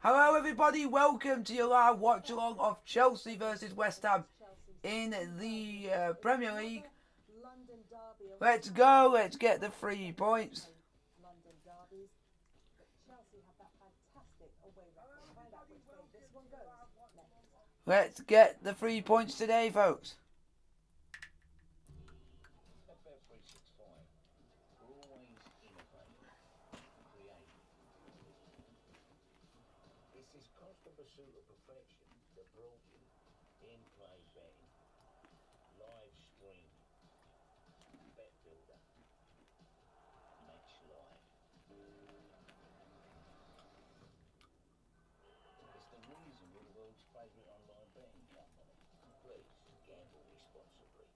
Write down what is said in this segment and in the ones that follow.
Hello everybody, welcome to your live watch along of Chelsea versus West Ham in the Premier League. Let's go, let's get the 3 points. Let's get the 3 points today, folks. Pursuit of perfection, the broken in-play betting, live stream, bet builder, match live. It's the reason we're the world's favourite online betting company. Please gamble responsibly.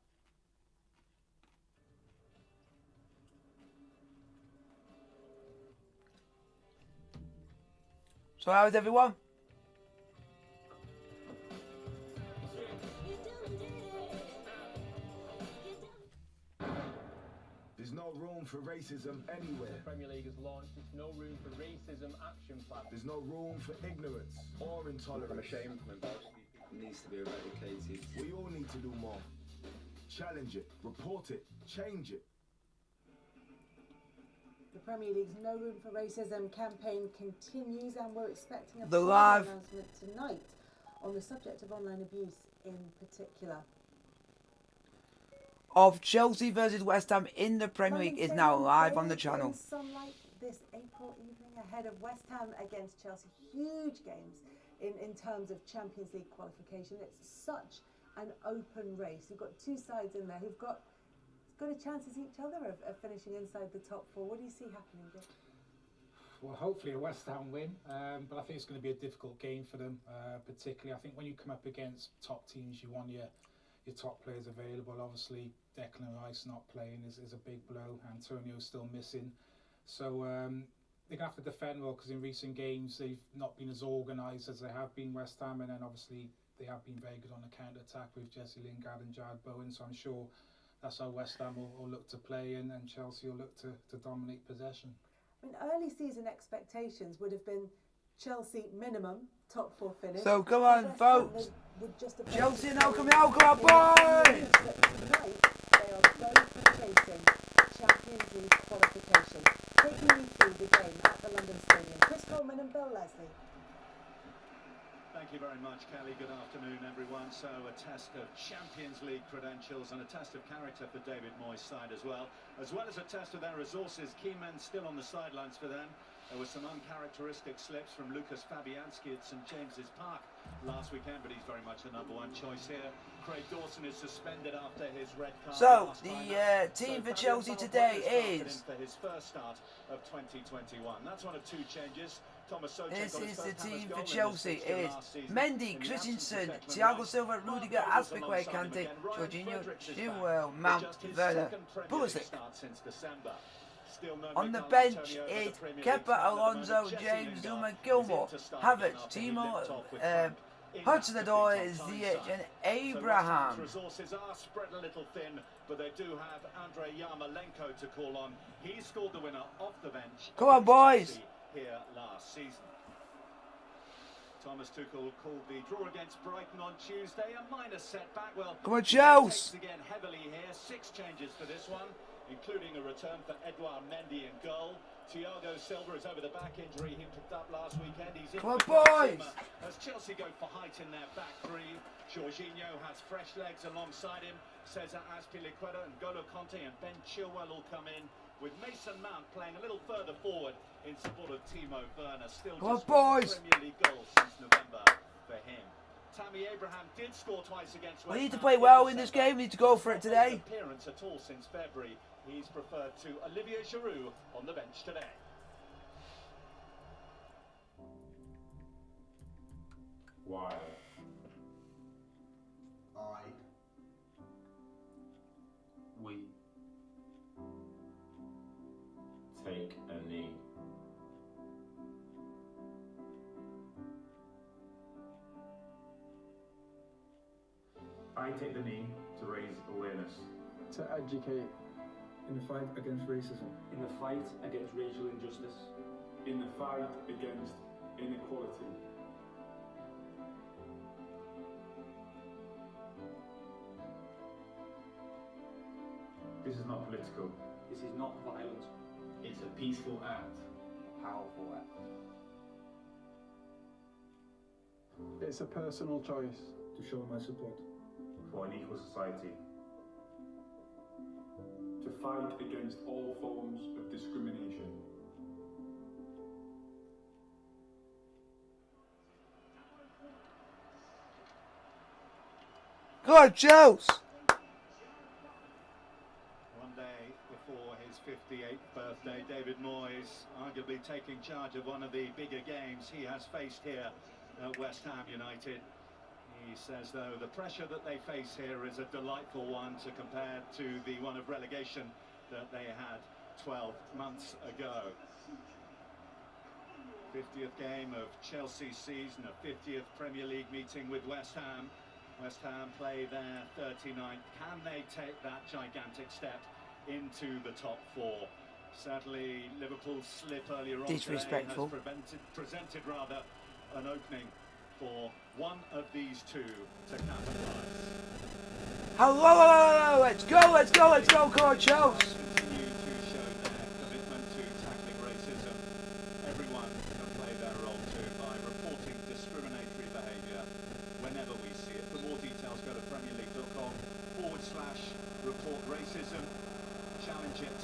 So how is everyone? There's no room for racism anywhere. The Premier League has launched its No Room for Racism action plan. There's no room for ignorance or intolerance. I'm ashamed and embarrassed. It needs to be eradicated. We all need to do more. Challenge it, report it, change it. The Premier League's No Room for Racism campaign continues, and we're expecting a live announcement tonight on the subject of online abuse in particular. Of Chelsea versus West Ham in the Premier League is now live on the channel. Sunlight this April evening ahead of West Ham against Chelsea. Huge games in terms of Champions League qualification. It's such an open race. You've got two sides in there who've got a chance as each other of finishing inside the top four. What do you see happening, Dick? Well, hopefully a West Ham win, but I think it's going to be a difficult game for them, particularly I think when you come up against top teams, you want your top players available. Obviously, Declan Rice not playing is a big blow. Antonio's still missing. So they're going to have to defend well, because in recent games they've not been as organised as they have been, West Ham, and then obviously they have been very good on the counter-attack with Jesse Lingard and Jared Bowen, so I'm sure that's how West Ham will look to play, and Chelsea will look to dominate possession. I mean, early season expectations would have been Chelsea minimum top four finish. So come on, folks. Chelsea now coming out, come on, boys! Tonight, they are both chasing Champions League qualification. Taking you through the game at the London Stadium, Chris Coleman and Bill Leslie. Thank you very much, Kelly. Good afternoon, everyone. So a test of Champions League credentials and a test of character for David Moyes' side as well as a test of their resources. Key men still on the sidelines for them. There were some uncharacteristic slips from Lucas Fabianski at St James's Park last weekend, but he's very much the number one choice here. Craig Dawson is suspended after his red card. So the team for Chelsea today is for his first start of 2021. That's one of two changes. This is the team for Chelsea. It's Mendy, Christensen, Thiago Silva, Rudiger, Azpilicueta, Kante, Jorginho, Chilwell, Mount, Werner, Pulisic. On the bench is Kepa, Alonso, James, Zuma, Gilmore, Havertz, Timo, Hudson-Odoi, Ziyech and Abraham. Resources are spread a little thin, but they do have Andrei Yarmolenko to call on. He scored the winner off the bench. Come on, boys. Here last season. Thomas Tuchel called the draw against Brighton on Tuesday a minor setback. Well, come on, Chelsea. Again heavily here. 6 changes for this one, including a return for Edouard Mendy in goal. Thiago Silva is over the back injury he picked up last weekend. He's in. Come on, boys. As Chelsea go for height in their back three, Jorginho has fresh legs alongside him. Cesar Azpilicueta and N'Golo Kante and Ben Chilwell will come in, with Mason Mount playing a little further forward in support of Timo Werner. Still just one Premier League goal since November for him. Tammy Abraham did score twice against West Ham. We need to play well in this game. We need to go for it today. Appearance at all since February. He's preferred to Olivier Giroud on the bench today. Why? We take a knee. I take the knee to raise awareness. To educate in the fight against racism. In the fight against racial injustice. In the fight against inequality. This is not political. This is not violent. It's a peaceful act. Powerful act. It's a personal choice to show my support for an equal society. To fight against all forms of discrimination. Good, Chels! One day before his 58th birthday, David Moyes arguably taking charge of one of the bigger games he has faced here at West Ham United. He says, though, the pressure that they face here is a delightful one to compare to the one of relegation that they had 12 months ago. 50th game of Chelsea's season, a 50th Premier League meeting with West Ham. West Ham play their 39th. Can they take that gigantic step into the top four? Certainly, Liverpool's slip earlier on today has presented an opening for one of these two to capitalise. Hello, let's go, come on, Chels! Continue to show their commitment to tackling racism. Everyone can play their role too by reporting discriminatory behaviour whenever we see it. For more details, go to premierleague.com/report racism, challenge it,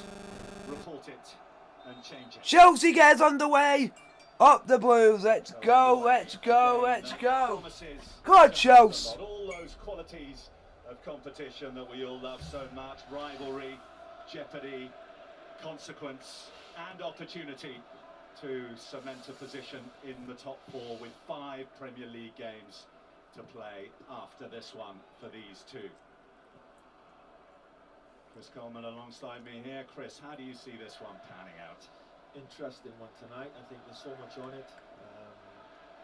report it, and change it. Chelsea gets underway! Up the Blues, let's go! Come on, Chelsea! All those qualities of competition that we all love so much: rivalry, jeopardy, consequence, and opportunity to cement a position in the top four with 5 Premier League games to play after this one for these two. Chris Coleman alongside me here. Chris, how do you see this one panning out? Interesting one tonight. I think there's so much on it.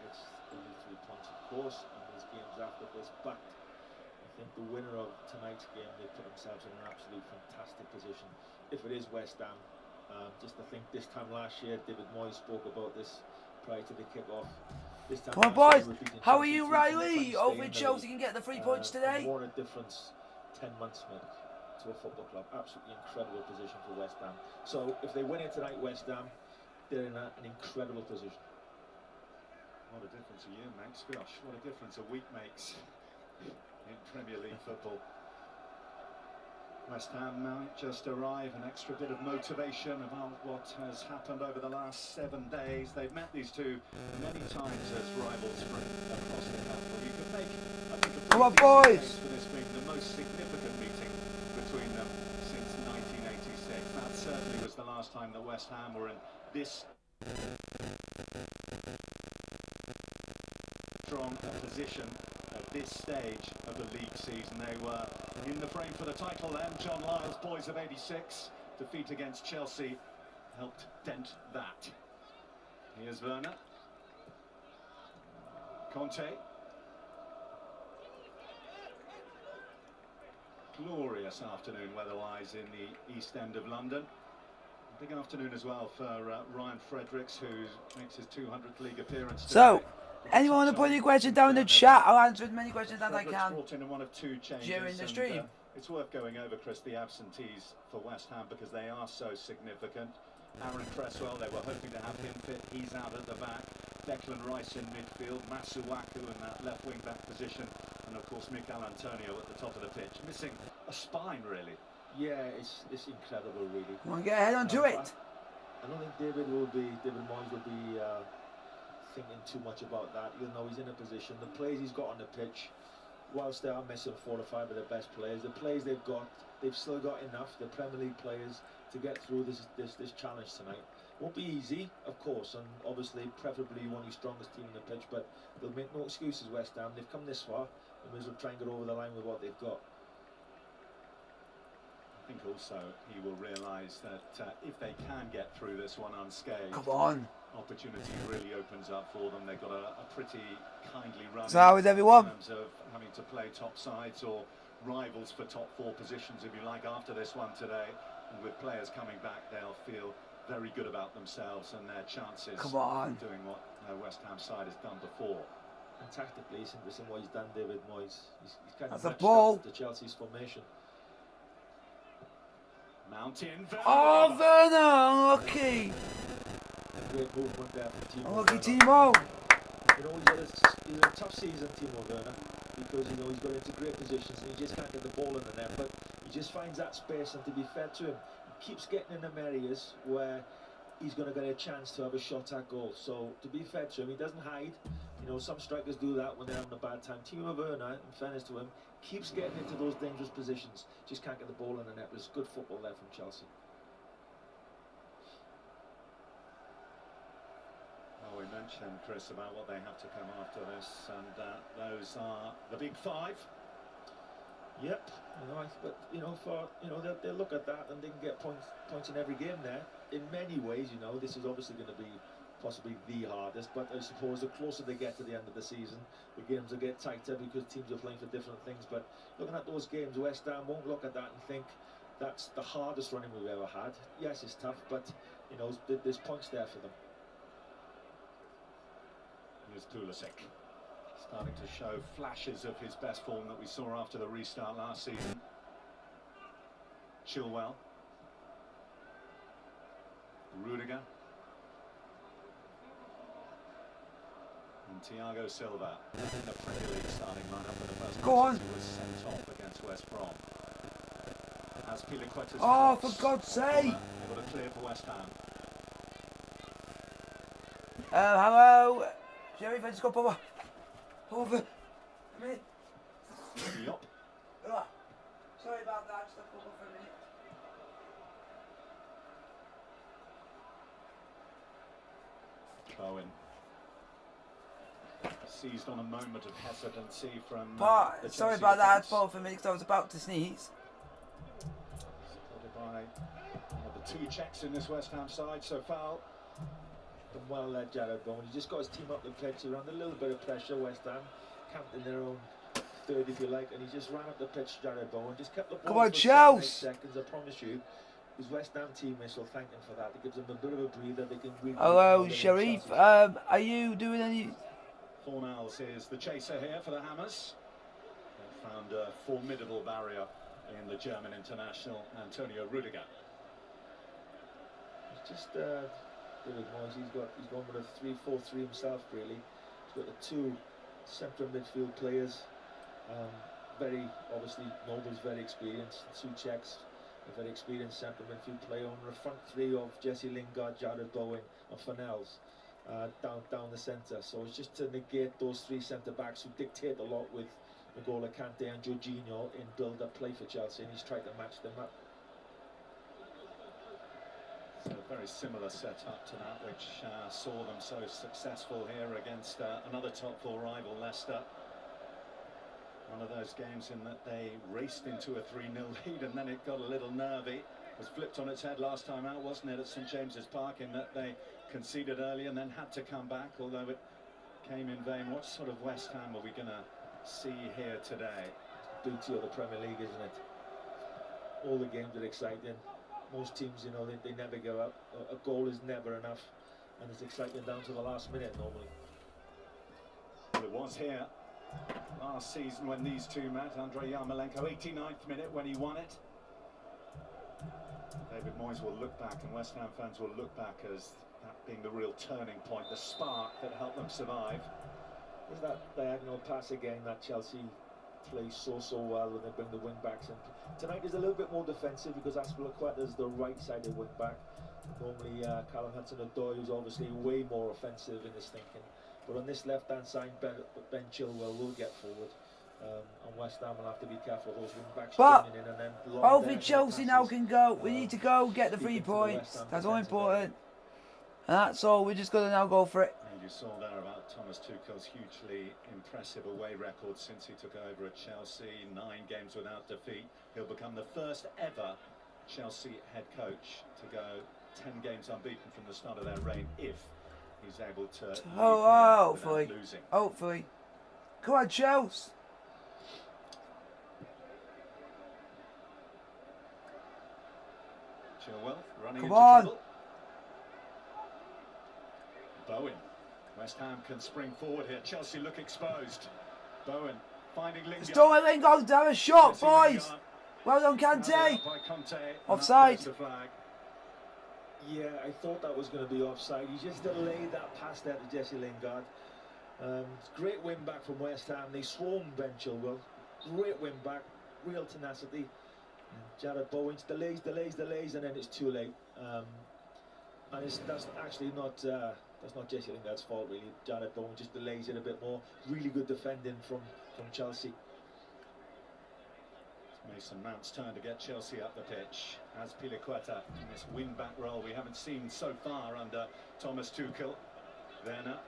It's only 3 points, of course, and there's games after this. But I think the winner of tonight's game, they put themselves in an absolute fantastic position. If it is West Ham, just to think this time last year, David Moyes spoke about this prior to the kick-off. This time Come on, boys! How are you, Riley? Hopefully Chelsea can get the 3 points today. What a difference 10 months made to a football club. Absolutely incredible position for West Ham. So if they win it tonight, West Ham, they're in an incredible position. What a difference a year makes. Gosh, what a difference a week makes in Premier League football. West Ham might just arrive an extra bit of motivation about what has happened over the last 7 days. They've met these two many times as rivals across the capital. You could make, I think, a Come on, pretty decent boys! case for this being the most significant meeting between them since 1986. That certainly was the last time that West Ham were in this strong a position at this stage of the league season. They were in the frame for the title then. John Lyle's boys of '86 defeat against Chelsea helped dent that. Here's Werner. Conte. Glorious afternoon weather-wise in the East End of London. A big afternoon as well for Ryan Fredericks, who makes his 200th league appearance today. So, anyone want to put any questions down in the chat? I'll answer as many questions as I can brought in one of 2 changes during the stream. It's worth going over, Chris, the absentees for West Ham because they are so significant. Aaron Cresswell, they were hoping to have him fit. He's out at the back. Declan Rice in midfield. Masuaku in that left wing-back position. And, of course, Mikel Antonio at the top of the pitch. Missing a spine, really. Yeah, it's incredible, really. Come on, get ahead onto it. I don't think David Moyes will be thinking too much about that, even though he's in a position. The players he's got on the pitch, whilst they are missing 4 or 5 of the best players, the players they've got, they've still got enough, the Premier League players, to get through this challenge tonight. Won't be easy, of course, and obviously preferably one of the strongest team on the pitch, but they'll make no excuses, West Ham. They've come this far, they may as well try and get over the line with what they've got. I think also he will realise that if they can get through this one unscathed, Come on. opportunity really opens up for them. They've got a pretty kindly run. So how is everyone? In terms of having to play top sides or rivals for top 4 positions, if you like, after this one today. And with players coming back, they'll feel very good about themselves and their chances Come on. of doing what West Ham side has done before. And tactically, it's interesting what he's done, David Moyes. He's kind That's of a matched ball. up to Chelsea's formation. Mountain. Oh, Werner, unlucky. Great movement there from Timo Unlucky Werner. Timo. You know, he's had a tough season, Timo Werner, because, you know, he's got into great positions and he just can't get the ball in the net, but he just finds that space, and to be fair to him, he keeps getting in them areas where he's going to get a chance to have a shot at goal. So, to be fair to him, he doesn't hide. You know, some strikers do that when they're having a bad time. Timo Werner, in fairness to him, keeps getting into those dangerous positions, just can't get the ball in the net. But it's good football there from Chelsea. Well, we mentioned, Chris, about what they have to come after this, and those are the big five. Yep, you know, but you know, they'll look at that and they can get points in every game there. In many ways, you know, this is obviously going to be possibly the hardest, but I suppose the closer they get to the end of the season, the games will get tighter because teams are playing for different things. But looking at those games, West Ham won't look at that and think that's the hardest running we've ever had. Yes, it's tough, but you know, there's points there for them. Here's Pulisic, starting to show flashes of his best form that we saw after the restart last season. Chilwell, Rudiger, and Thiago Silva in the Premier League starting lineup for the first match he was sent off against West Brom. As Piliqueta's Oh, cross, for God's sake! able to clear for West Ham. Hello, Sheriff, I just got over. Come in. Yup. Sorry about that, just a for a minute. Bowen seized on a moment of hesitancy from the Sorry Chelsea about that, I had defence. to fall for a minute because I was about to sneeze. Supported by the two checks in this West Ham side, so foul. And well led, Jared Bowen. He just got his team up the pitch. He ran a little bit of pressure. West Ham camped in their own third, if you like, and he just ran up the pitch. Jared Bowen just kept the ball Come on, for 7, 8 Chels! seconds. I promise you, his West Ham teammates will thank him for that. It gives them a bit of a breather. They can regroup. Hello, Sharif. Are you doing any? Fornals is the chaser here for the Hammers. They found a formidable barrier in the German international Antonio Rudiger. It's just David Moyes. He's gone with a 3-4-3 himself. Really, he's got the two central midfield players. Very obviously, Noble's very experienced. Two Czechs, a very experienced central midfield player. On the front three of Jesse Lingard, Jared Bowen, and Fornals. Down the centre, so it's just to negate those three centre backs who dictate a lot with N'Golo Kante and Jorginho in build-up play for Chelsea, and he's tried to match them up. So a very similar setup to that which saw them so successful here against another top four rival, Leicester. One of those games in that they raced into a 3-0 lead and then it got a little nervy. It was flipped on its head last time out, wasn't it, at St James's Park, in that they conceded early and then had to come back, although it came in vain. What sort of West Ham are we going to see here today? Beauty of the Premier League, isn't it? All the games are exciting. Most teams, you know, they never give up. A goal is never enough, and it's exciting down to the last minute normally. Well, it was here last season when these two met. Andrei Yarmolenko, 89th minute when he won it. David Moyes will look back, and West Ham fans will look back as that being the real turning point, the spark that helped them survive. There's that diagonal pass again that Chelsea plays so well when they bring the wing backs in. Tonight is a little bit more defensive because Azpilicueta is the right-sided wing back. Normally Callum Hudson-Odoi, who's obviously way more offensive in his thinking, but on this left-hand side, Ben Chilwell will get forward. And West Ham will have to be careful of those wing backs coming in, and then hopefully Chelsea now can go. We need to go get the 3 points. That's all important. And that's all. We're just going to now go for it. And you saw there about Thomas Tuchel's hugely impressive away record since he took over at Chelsea. 9 games without defeat. He'll become the first ever Chelsea head coach to go 10 games unbeaten from the start of their reign, if he's able to leave Hopefully. without losing. Hopefully. Come on, Chelsea. Chilwell running Come into on. trouble. Bowen West Ham can spring forward here. Chelsea look exposed. Bowen finding Lingard. Stormy Lingard down a shot, Jesse boys. Lingard. Well done, Gathered Kante. up by Conte, and Offside. up goes the flag. Yeah, I thought that was going to be offside. He just delayed that pass there to Jesse Lingard. Great win back from West Ham. They swarmed Ben Chilwell. Great win back, real tenacity. Jared Bowen delays, and then it's too late. And that's actually not that's not Jesse Lingard's fault really. Jared Bowen just delays it a bit more. Really good defending from Chelsea. Mason Mount's turn to get Chelsea up the pitch. As Piliqueta in this wing-back role we haven't seen so far under Thomas Tuchel. Werner,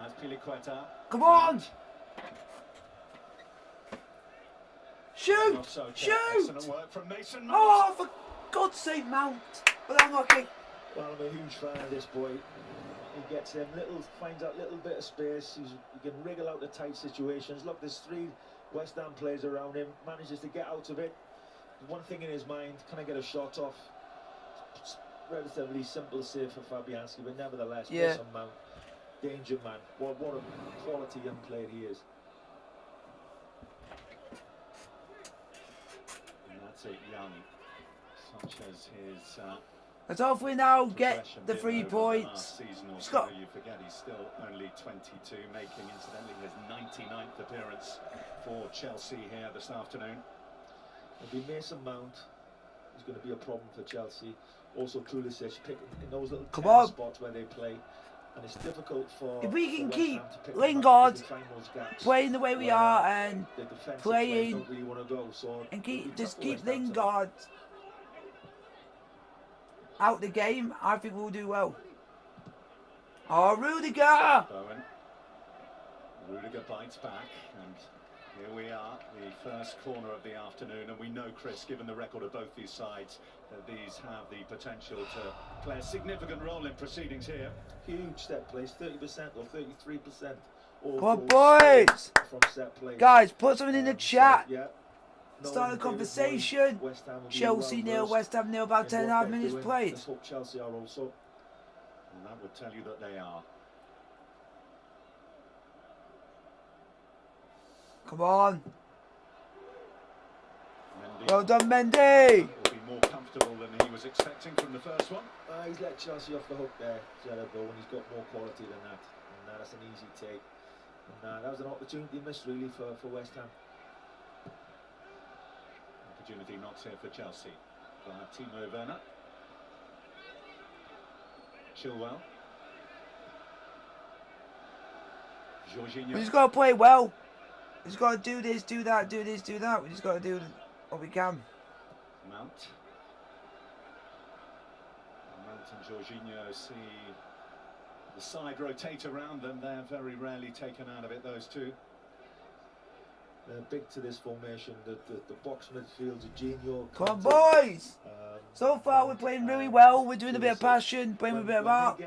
as Piliqueta. Come on! Mount. Shoot! Offside check. Shoot! Excellent work from Mason Mount. Oh, for God's sake, Mount. But unlucky. Well, I'm a huge fan of this boy. He gets them finds that little bit of space. He can wriggle out the tight situations. Look, there's 3 West Ham players around him. Manages to get out of it. One thing in his mind: can I get a shot off? It's relatively simple save for Fabianski, but nevertheless, Yeah. Mason Mount, danger man. What a quality young player he is. And that's it, Young, such as his Let's hopefully now get progression the been 3 over the points. last season or Scott. so. You forget he's still only 22, making incidentally his 99th appearance for Chelsea here this afternoon. It'll be Mason Mount. He's going to be a problem for Chelsea. Also, Pulisic picking in those little spots where they play, and it's difficult for. If we can West keep Ham to pick Lingard them up, find those gaps playing the way we where are and the defensive playing players don't really want to go. So and it'll be just tough for keep West Ham to- Lingard out the game, I think we'll do well. Oh, Rudiger! Bowen. Rudiger bites back, and here we are, the first corner of the afternoon, and we know, Chris, given the record of both these sides, that these have the potential to play a significant role in proceedings here. Huge set plays, 30% or 33%. Come on, boys! From set plays. Guys, put something in the chat. Yeah. Start a conversation. Chelsea nil, West Ham nil, about 10.5 minutes played. Let's hope Chelsea are also. And that would tell you that they are. Come on. Mendy Well done, Mendy. will be more comfortable than he was expecting from the first one. He's let Chelsea off the hook there, Jared Bowen. He's got more quality than that. And that's an easy take. And that was an opportunity missed, really, for West Ham. Opportunity not here for Chelsea. Timo Werner. Chilwell. Jorginho. We just got to play well. We just got to do this, do that, do this, do that. We just got to do what we can. Mount. Mount and Jorginho see the side rotate around them. They're very rarely taken out of it, those two. They're big to this formation. The box midfield, Jorginho. Come on, boys. So far, we're playing really well. We're doing a bit of passion, playing with a bit of heart.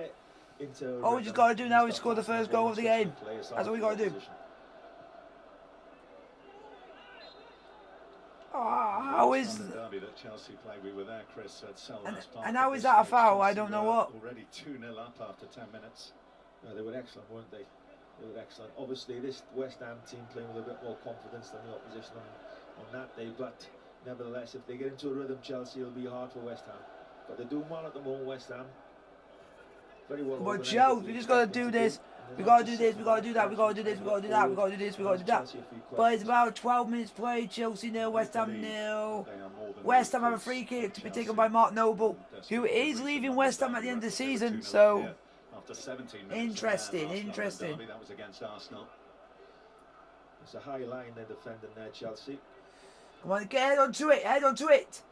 All we just got to do now is score the first goal of the game. That's what we got to do. Oh, how is... Derby that Chelsea played, we were there, Chris, at Selhurst Park. And how is that a foul? I don't know what. Already 2-0 up after 10 minutes. No, they were excellent, weren't they? They were excellent. Obviously, this West Ham team playing with a bit more confidence than the opposition on that day, but nevertheless, if they get into a rhythm, Chelsea will be hard for West Ham. But they're doing well at the moment, West Ham. Very well. Come on, Chelsea, we just got to do this. We got to do this, we got to do that, we got to do this, we got to do that, we got to do this, we got to do that. But it's about 12 minutes played. Chelsea nil, West Ham nil. West Ham have a free kick to be taken by Mark Noble, who is leaving West Ham at the end of the season. So, interesting. That was against Arsenal. It's a high line they're defending there, Chelsea. Come on, get head onto it, head onto it.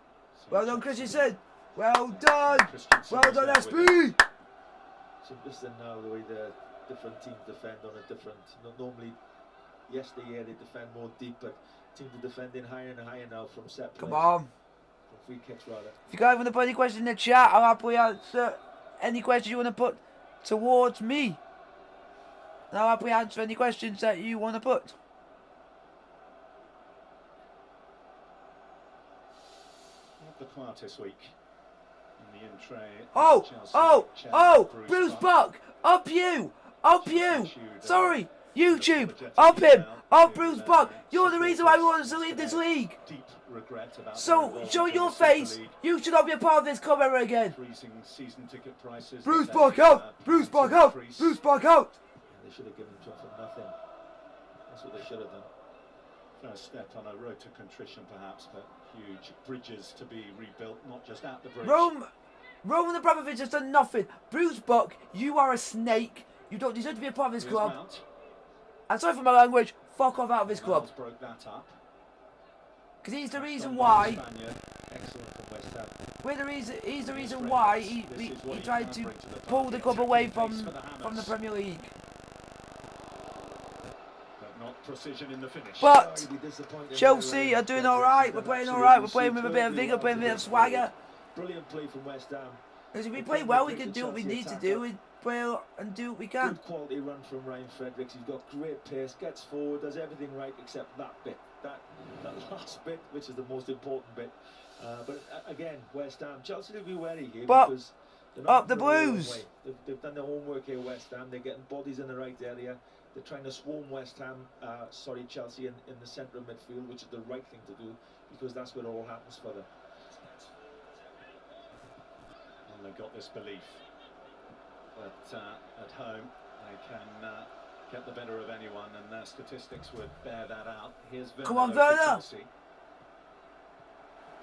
Well done, Christensen. Well done. Well done, SB. It's interesting now the way the different teams defend on a different. Normally, yesterday they defend more deep, but teams are defending higher and higher now from set plays. Come on. From free kicks, rather. If you guys want to put any questions in the chat, I'll happily answer any questions you want to put towards me. And I'll happily answer any questions that you want to put. Not the quietest week in the in-tray. Oh, Bruce Buck, up you, Up you! Sorry! YouTube! Up him! Up Bruce Buck! You're the reason why we want us to leave this league! Deep regret about So, show your face! You should not be a part of this club ever again! freezing season ticket prices. Bruce Buck out! Bruce Buck out! Bruce Buck out! Yeah, they should have given him something for nothing. That's what they should have done. First step on a road to contrition, perhaps, but huge bridges to be rebuilt, not just at the bridge. Roman Abramovich has done nothing. Bruce Buck, you are a snake. You don't deserve to be a part of this club. Mount. And sorry for my language, fuck off out of this club. Miles broke that up. Because he's the That's reason done why. by the Spaniard. Excellent from West Ham. He's the reason why he tried to pull the club away from the Premier League. But not precision in the finish. But Chelsea are doing alright. We're playing alright. We're playing with a bit of vigour, playing with a bit of swagger. Brilliant play from West Ham. Because if we play well, we can do what we need to do. We play and do what we can. Good quality run from Ryan Fredericks. He's got great pace, gets forward, does everything right except that bit. That last bit, which is the most important bit. But again, West Ham, Chelsea will be wary here because they're not up the Blues. They've done their homework here, West Ham. They're getting bodies in the right area. They're trying to swarm Chelsea in the centre of midfield, which is the right thing to do because that's where it all happens for them. And they've got this belief that at home they can get the better of anyone, and their statistics would bear that out. Here's Come on, Werner. Werner!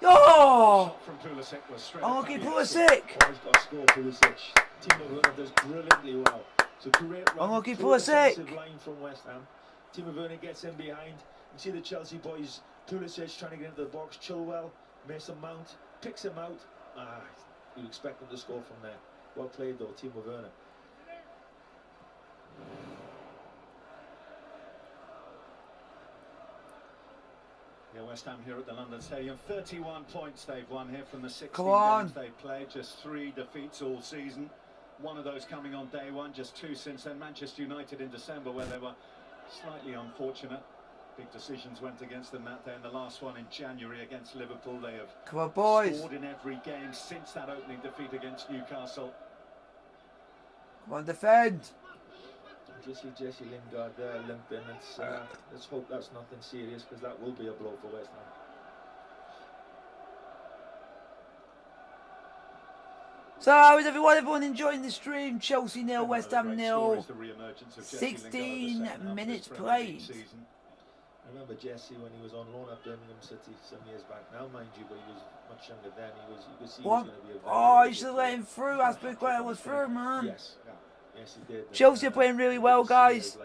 Oh! Shot from Pulisic was straight. Okay, Pulisic! Oh, he's got to score, Pulisic. Timo Werner does brilliantly well. It's a great run. Unlucky Through Pulisic. defensive line from West Ham. Timo Werner gets in behind. You see the Chelsea boys, Pulisic trying to get into the box. Chilwell, Mason Mount, picks him out. You expect them to score from there. Well played though, Timo Werner. Yeah, West Ham here at the London Stadium. 31 points they've won here from the 16 games they've played. Just 3 defeats all season. One of those coming on day one, just 2 since then. Manchester United in December, where they were slightly unfortunate. Big decisions went against them that day, and the last one in January against Liverpool. They have scored in every game since that opening defeat against Newcastle. Come on, defend! Just see Jesse Lingard there limping. Let's hope that's nothing serious because that will be a blow for West Ham. So how is everyone enjoying the stream? Chelsea 0, West Ham 0. 16 minutes played. I remember Jesse when he was on loan at Birmingham City some years back. Now, mind you, but he was much younger then. You could see he was going to be a very you should have let him through. Aspilicueta was through, man. Yes, yes, he did. Chelsea are playing really well, guys.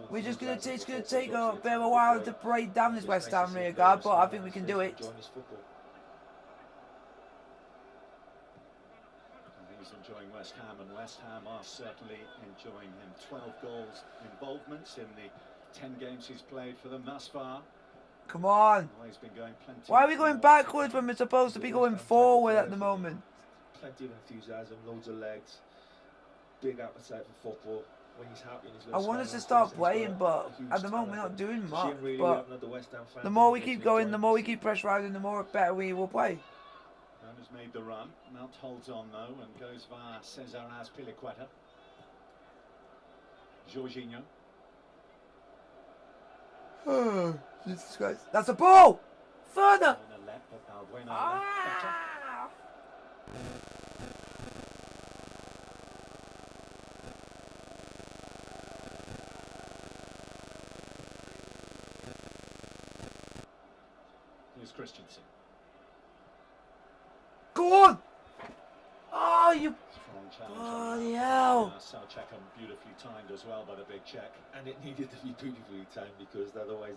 We're just gonna it's gonna take a bit of a while to break down this West Ham rear guard, but I think we can do it. He's enjoying West Ham, and West Ham are certainly enjoying him. 12 goals involvements in the 10 games he's played for them thus far. Come on. He's been going plenty. Why are we going backwards when we're supposed to be going forward at the moment? Plenty of enthusiasm, loads of legs, big appetite for football. When he's happy, I want us to start playing, but at the moment we're not doing much. But the more we keep going, the more we keep pressurising, the more better we will play. Has made the run. Mount holds on though and goes via Cesar Azpilicueta. Jorginho. Oh, Jesus Christ. That's a ball! Further! Here's Christensen. Go on! Oh, you... Strong bloody hell! Southcheckham beautifully timed as well by the big check. And it needed to be beautifully timed because otherwise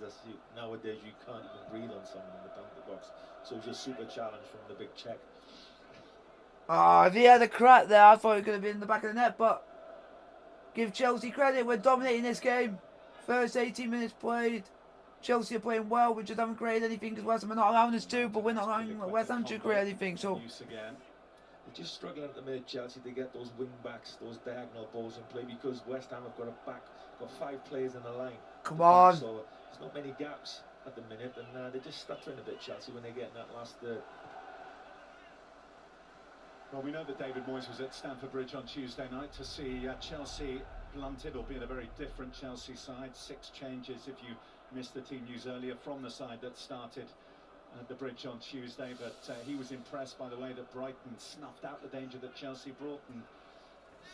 nowadays you can't even breathe on someone in the penalty box. So it was a super challenge from the big check. If he had a crack there, I thought it could have been in the back of the net, but give Chelsea credit, we're dominating this game. First 18 minutes played. Chelsea are playing well, we just haven't created anything because West Ham are not allowing us to, but we're not allowing West Ham to create anything, so... They're just struggling at the minute, Chelsea, to get those wing backs, those diagonal balls in play because West Ham have got got 5 players in the line. Come on! So there's not many gaps at the minute, and they're just stuttering a bit, Chelsea, when they get in that last third. Well, we know that David Moyes was at Stamford Bridge on Tuesday night to see Chelsea blunted, albeit a very different Chelsea side. 6 changes, if you missed the team news earlier, from the side that started at the Bridge on Tuesday. But he was impressed by the way that Brighton snuffed out the danger that Chelsea brought. And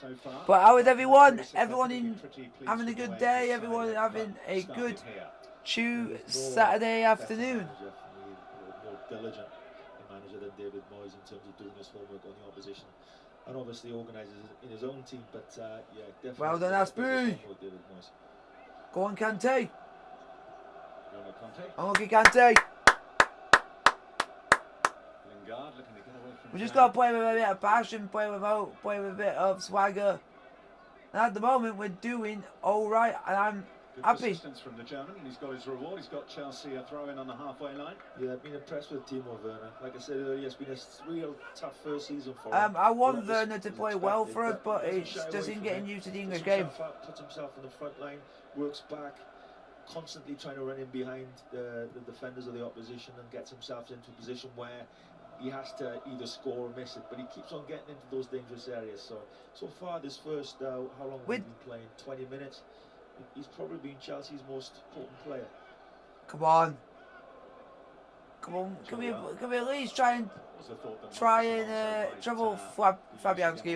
so far, But how is everyone? Pulisic Everyone had to be in pretty pleased having a with the good way day. his Everyone side having a started good here. Saturday afternoon. More diligent manager than David Moyes in terms of doing his homework on the opposition, and obviously organises in his own team. But yeah, definitely. Well done, Aspie. Go on, Kante. Unlucky Kante. We just got to play with a bit of passion, play with hope, play with a bit of swagger. And at the moment, we're doing all right, and I'm happy. Persistence from the German, and he's got his reward. He's got Chelsea a throw in on the halfway line. Yeah, I've been impressed with Timo Werner. Like I said earlier, it's been a real tough first season for him. I want Werner to play well for us, but it's just in getting used to the English game. Puts himself in the front line, works back, constantly trying to run in behind the defenders of the opposition, and gets himself into a position where he has to either score or miss it, but he keeps on getting into those dangerous areas. So far this first, how long have we been playing? 20 minutes. He's probably been Chelsea's most important player. Come on. Come on. Can we at least try and trouble Fabianski,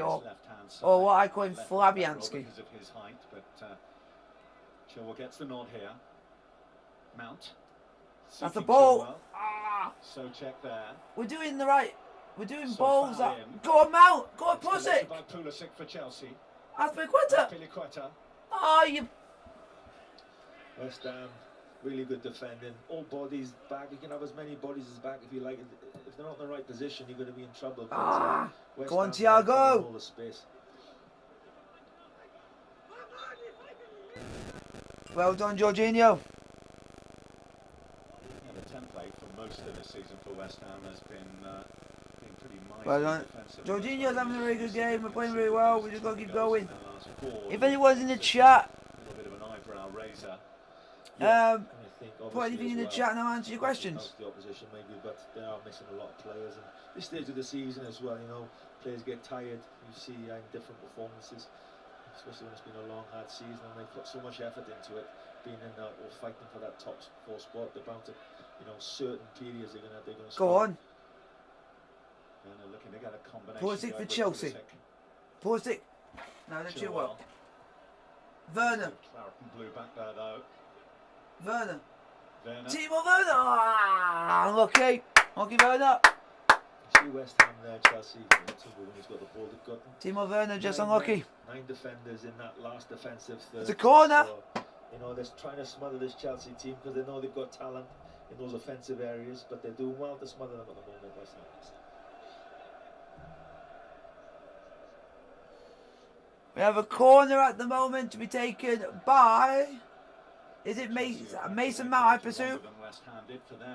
or what I call him Flabianski. Chilwell gets the nod here. Mount. That's the ball. So check there. We're doing the right. We're doing balls up. Go on, Mount. Go on, Pulisic. By Pulisic for Chelsea. Azpilicueta. Oh, you. West Ham, really good defending. All bodies back. You can have as many bodies as back if you like. If they're not in the right position, you're going to be in trouble. But, go on, Thiago. All the space. Well done, Jorginho. The template for most of the season for West Ham has been pretty mighty. Well done. Jorginho's having a very good game. We're playing really well. We just got to keep going. If anyone's in the chat, a little bit of an eyebrow raiser. put anything in the chat and I'll answer your questions. The opposition maybe, but they are missing a lot of players. And this stage of the season as well, you know, players get tired. You see in different performances, especially when it's been a long, hard season, and they put so much effort into it, being in that or fighting for that top 4 spot. They're bound to, you know, certain periods they're gonna go on. And looking to get a combination. Pulisic for Chelsea. Pulisic. No, they're Chilwell. Werner. Claret and blue back there though. Werner. Timo Werner. Unlucky. Unlucky Werner. See West Ham there, Chelsea. When he's got the ball, they've got Timo Werner just unlucky. 9 defenders in that last defensive third. It's a corner. So, you know, they're trying to smother this Chelsea team because they know they've got talent in those offensive areas, but they're doing well to smother them at the moment. West Ham. We have a corner at the moment to be taken by. Is it Mason Mount, I presume?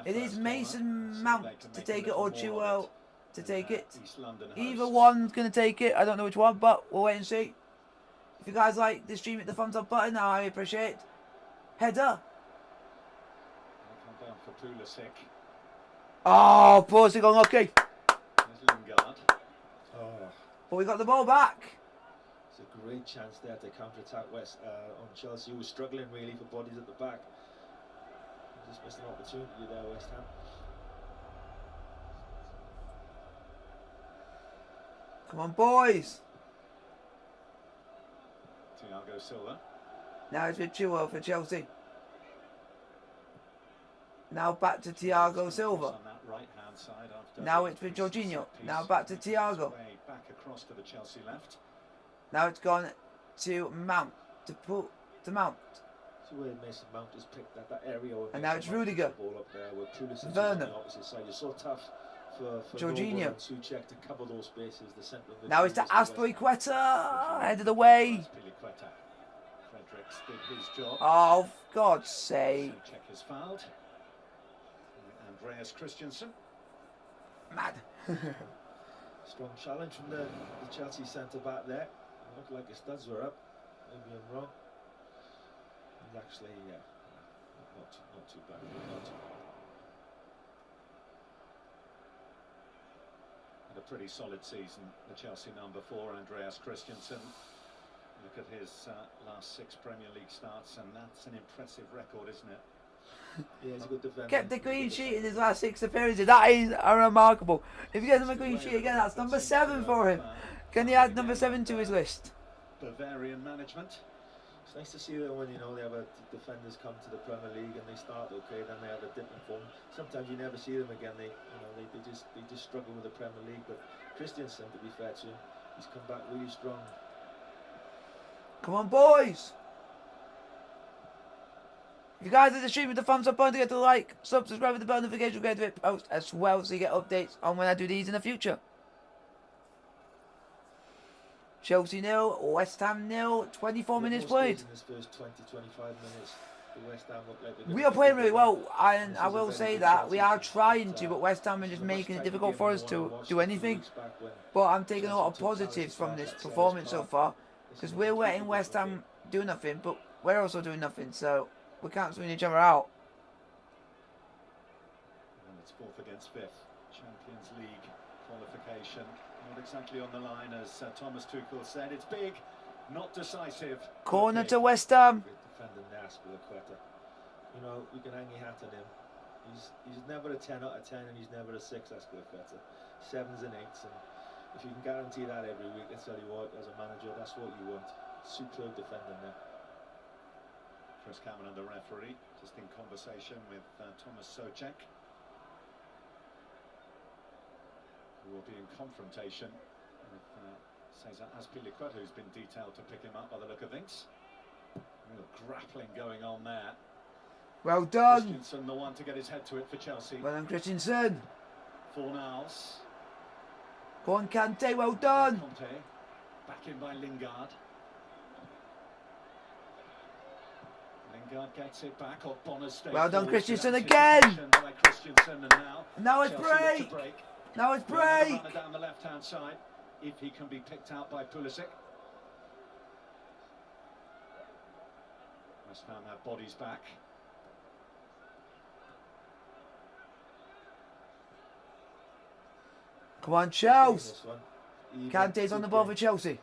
It is Mason Mount to take it, or Chilwell to take it. Either one's going to take it. I don't know which one, but we'll wait and see. If you guys like the stream, hit the thumbs up button. I appreciate it. Header. Oh, Pulisic unlucky. But we got the ball back. It's a great chance there to counter-attack on Chelsea, who was struggling really for bodies at the back. Just missed an opportunity there, West Ham. Come on, boys. Thiago Silva. Now it's with Chilwell for Chelsea. Now back to Thiago Silva. Now it's with Jorginho. Now back to Thiago. Back across to the Chelsea left. Now it's gone to Mount. To Mount. So where Mason Mount has picked that area. And now it's Rudiger. Werner. It's so tough for Jorginho. and Souček to cover those spaces. The centre of the now it's to Azpilicueta. Headed away. Fredericks did his job. Oh, for God's sake. Souček is fouled. Andreas Christensen. Mad. Strong challenge from the Chelsea centre back there. It looked like his studs were up. Maybe I'm wrong. He's actually, yeah, not too bad. Not too bad. Had a pretty solid season, the Chelsea number 4, Andreas Christensen. Look at his last 6 Premier League starts, and that's an impressive record, isn't it? Yeah, he's a good defender. Kept the clean sheet in his last 6 appearances. That is remarkable. If he gets him a clean sheet again, that's number 7 for him. Can he add number 7 to his list? Bavarian management. It's nice to see that when, you know, they have defenders come to the Premier League and they start okay, then they have a dip in form. Sometimes you never see them again. They just struggle with the Premier League. But Christensen, to be fair to him, he's come back really strong. Come on, boys! If you guys are the stream with the thumbs up, don't forget to like, subscribe with the bell notification, get to it post as well, so you get updates on when I do these in the future. Chelsea 0, West Ham 0, 24 minutes played. In this first 20-25 minutes, the West Ham look like We are playing really well, and I will say that we are trying to, but West Ham are just making it difficult for us to do anything. But I'm taking a lot of positives from this performance so far, because we're letting West Ham do nothing, but we're also doing nothing, so we can't swing each other out. And it's 4th against 5th. Champions League qualification. Not exactly on the line, as Thomas Tuchel said. It's big, not decisive. Corner to West Ham. Great defender there, Aspilicueta. You know, you can hang your hat on him. He's never a 10 out of 10, and he's never a 6, Aspilicueta. 7s and 8s, and if you can guarantee that every week, I tell you what, as a manager, that's what you want. Superb defender there. Chris Cameron, the referee, just in conversation with Thomas Souček, who will be in confrontation with Cesar Azpilicueta, who's been detailed to pick him up by the look of things. Real grappling going on there. Well done. Christensen, the one to get his head to it for Chelsea. Well done, Christensen. Fornals. Go on, Kante, well done. Conte, back in by Lingard. Lingard gets it back. Well done, Christensen again. By Christensen, and now it's Chelsea break. Now it's break. Down the left-hand side, if he can be picked out by Pulisic. West Ham have bodies back. Come on, Chelsea. Kante's on the ball for Chelsea.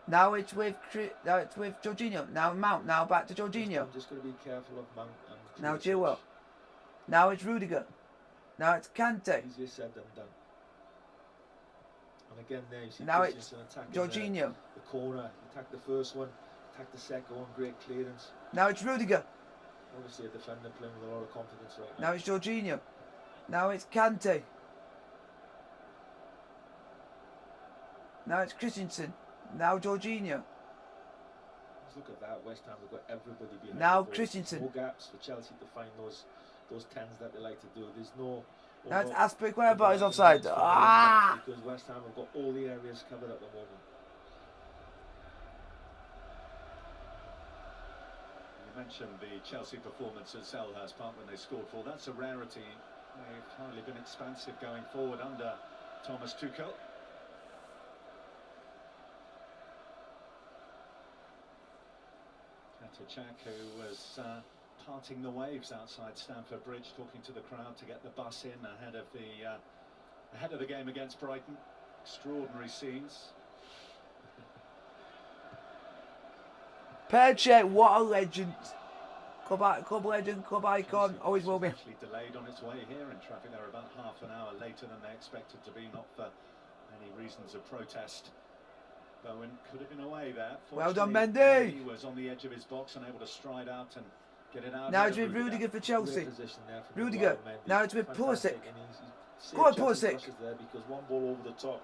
Now it's with Jorginho. Now Mount. Now back to Jorginho. I'm just going to be careful of Mount and now Chilwell. Now it's Rudiger. Now it's Kante. Easier said than done. And again there you see now it's Jorginho. The corner, attack the first one, attack the second one, great clearance. Now it's Rudiger. Obviously a defender playing with a lot of confidence right now. Now it's Jorginho. Now it's Kante. Now it's Christensen. Now Jorginho. Let's look at that. West Ham have got everybody behind. Now the ball. Christensen. No gaps for Chelsea to find those 10s that they like to do. There's no. Now it's Aspilicueta, but he's offside. Ah! Because West Ham have got all the areas covered at the moment. You mentioned the Chelsea performance at Selhurst Park when they scored 4. That's a rarity. They've hardly been expansive going forward under Thomas Tuchel. Souček, who was parting the waves outside Stamford Bridge, talking to the crowd to get the bus in ahead of the game against Brighton. Extraordinary scenes. Perche, what a legend. Club legend, club icon, always will be. Actually delayed on its way here in traffic. They're about half an hour later than they expected to be, not for any reasons of protest. Bowen could have been away there. Well done, Mendy. He was on the edge of his box, unable to stride out and get it out. Now it's with Rudiger for Chelsea. Rudiger. Now it's with Pulisic. Go on, Pulisic.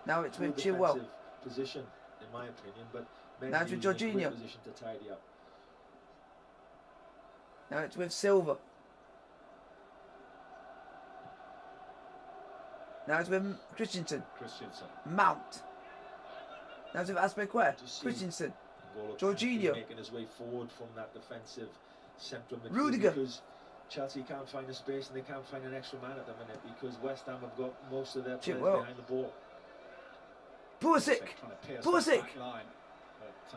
Now it's with Chilwell. Position, in my opinion, but now it's with Jorginho. Position to tidy up. Now it's with Silva. Now it's with Christensen. Mount. Now it's with Aspilicueta. Christensen. Jorginho. Making his way forward from that defensive central midfield. Rudiger. Because Chelsea can't find a space and they can't find an extra man at the minute because West Ham have got most of their players behind the ball. Pulisic. Pulisic.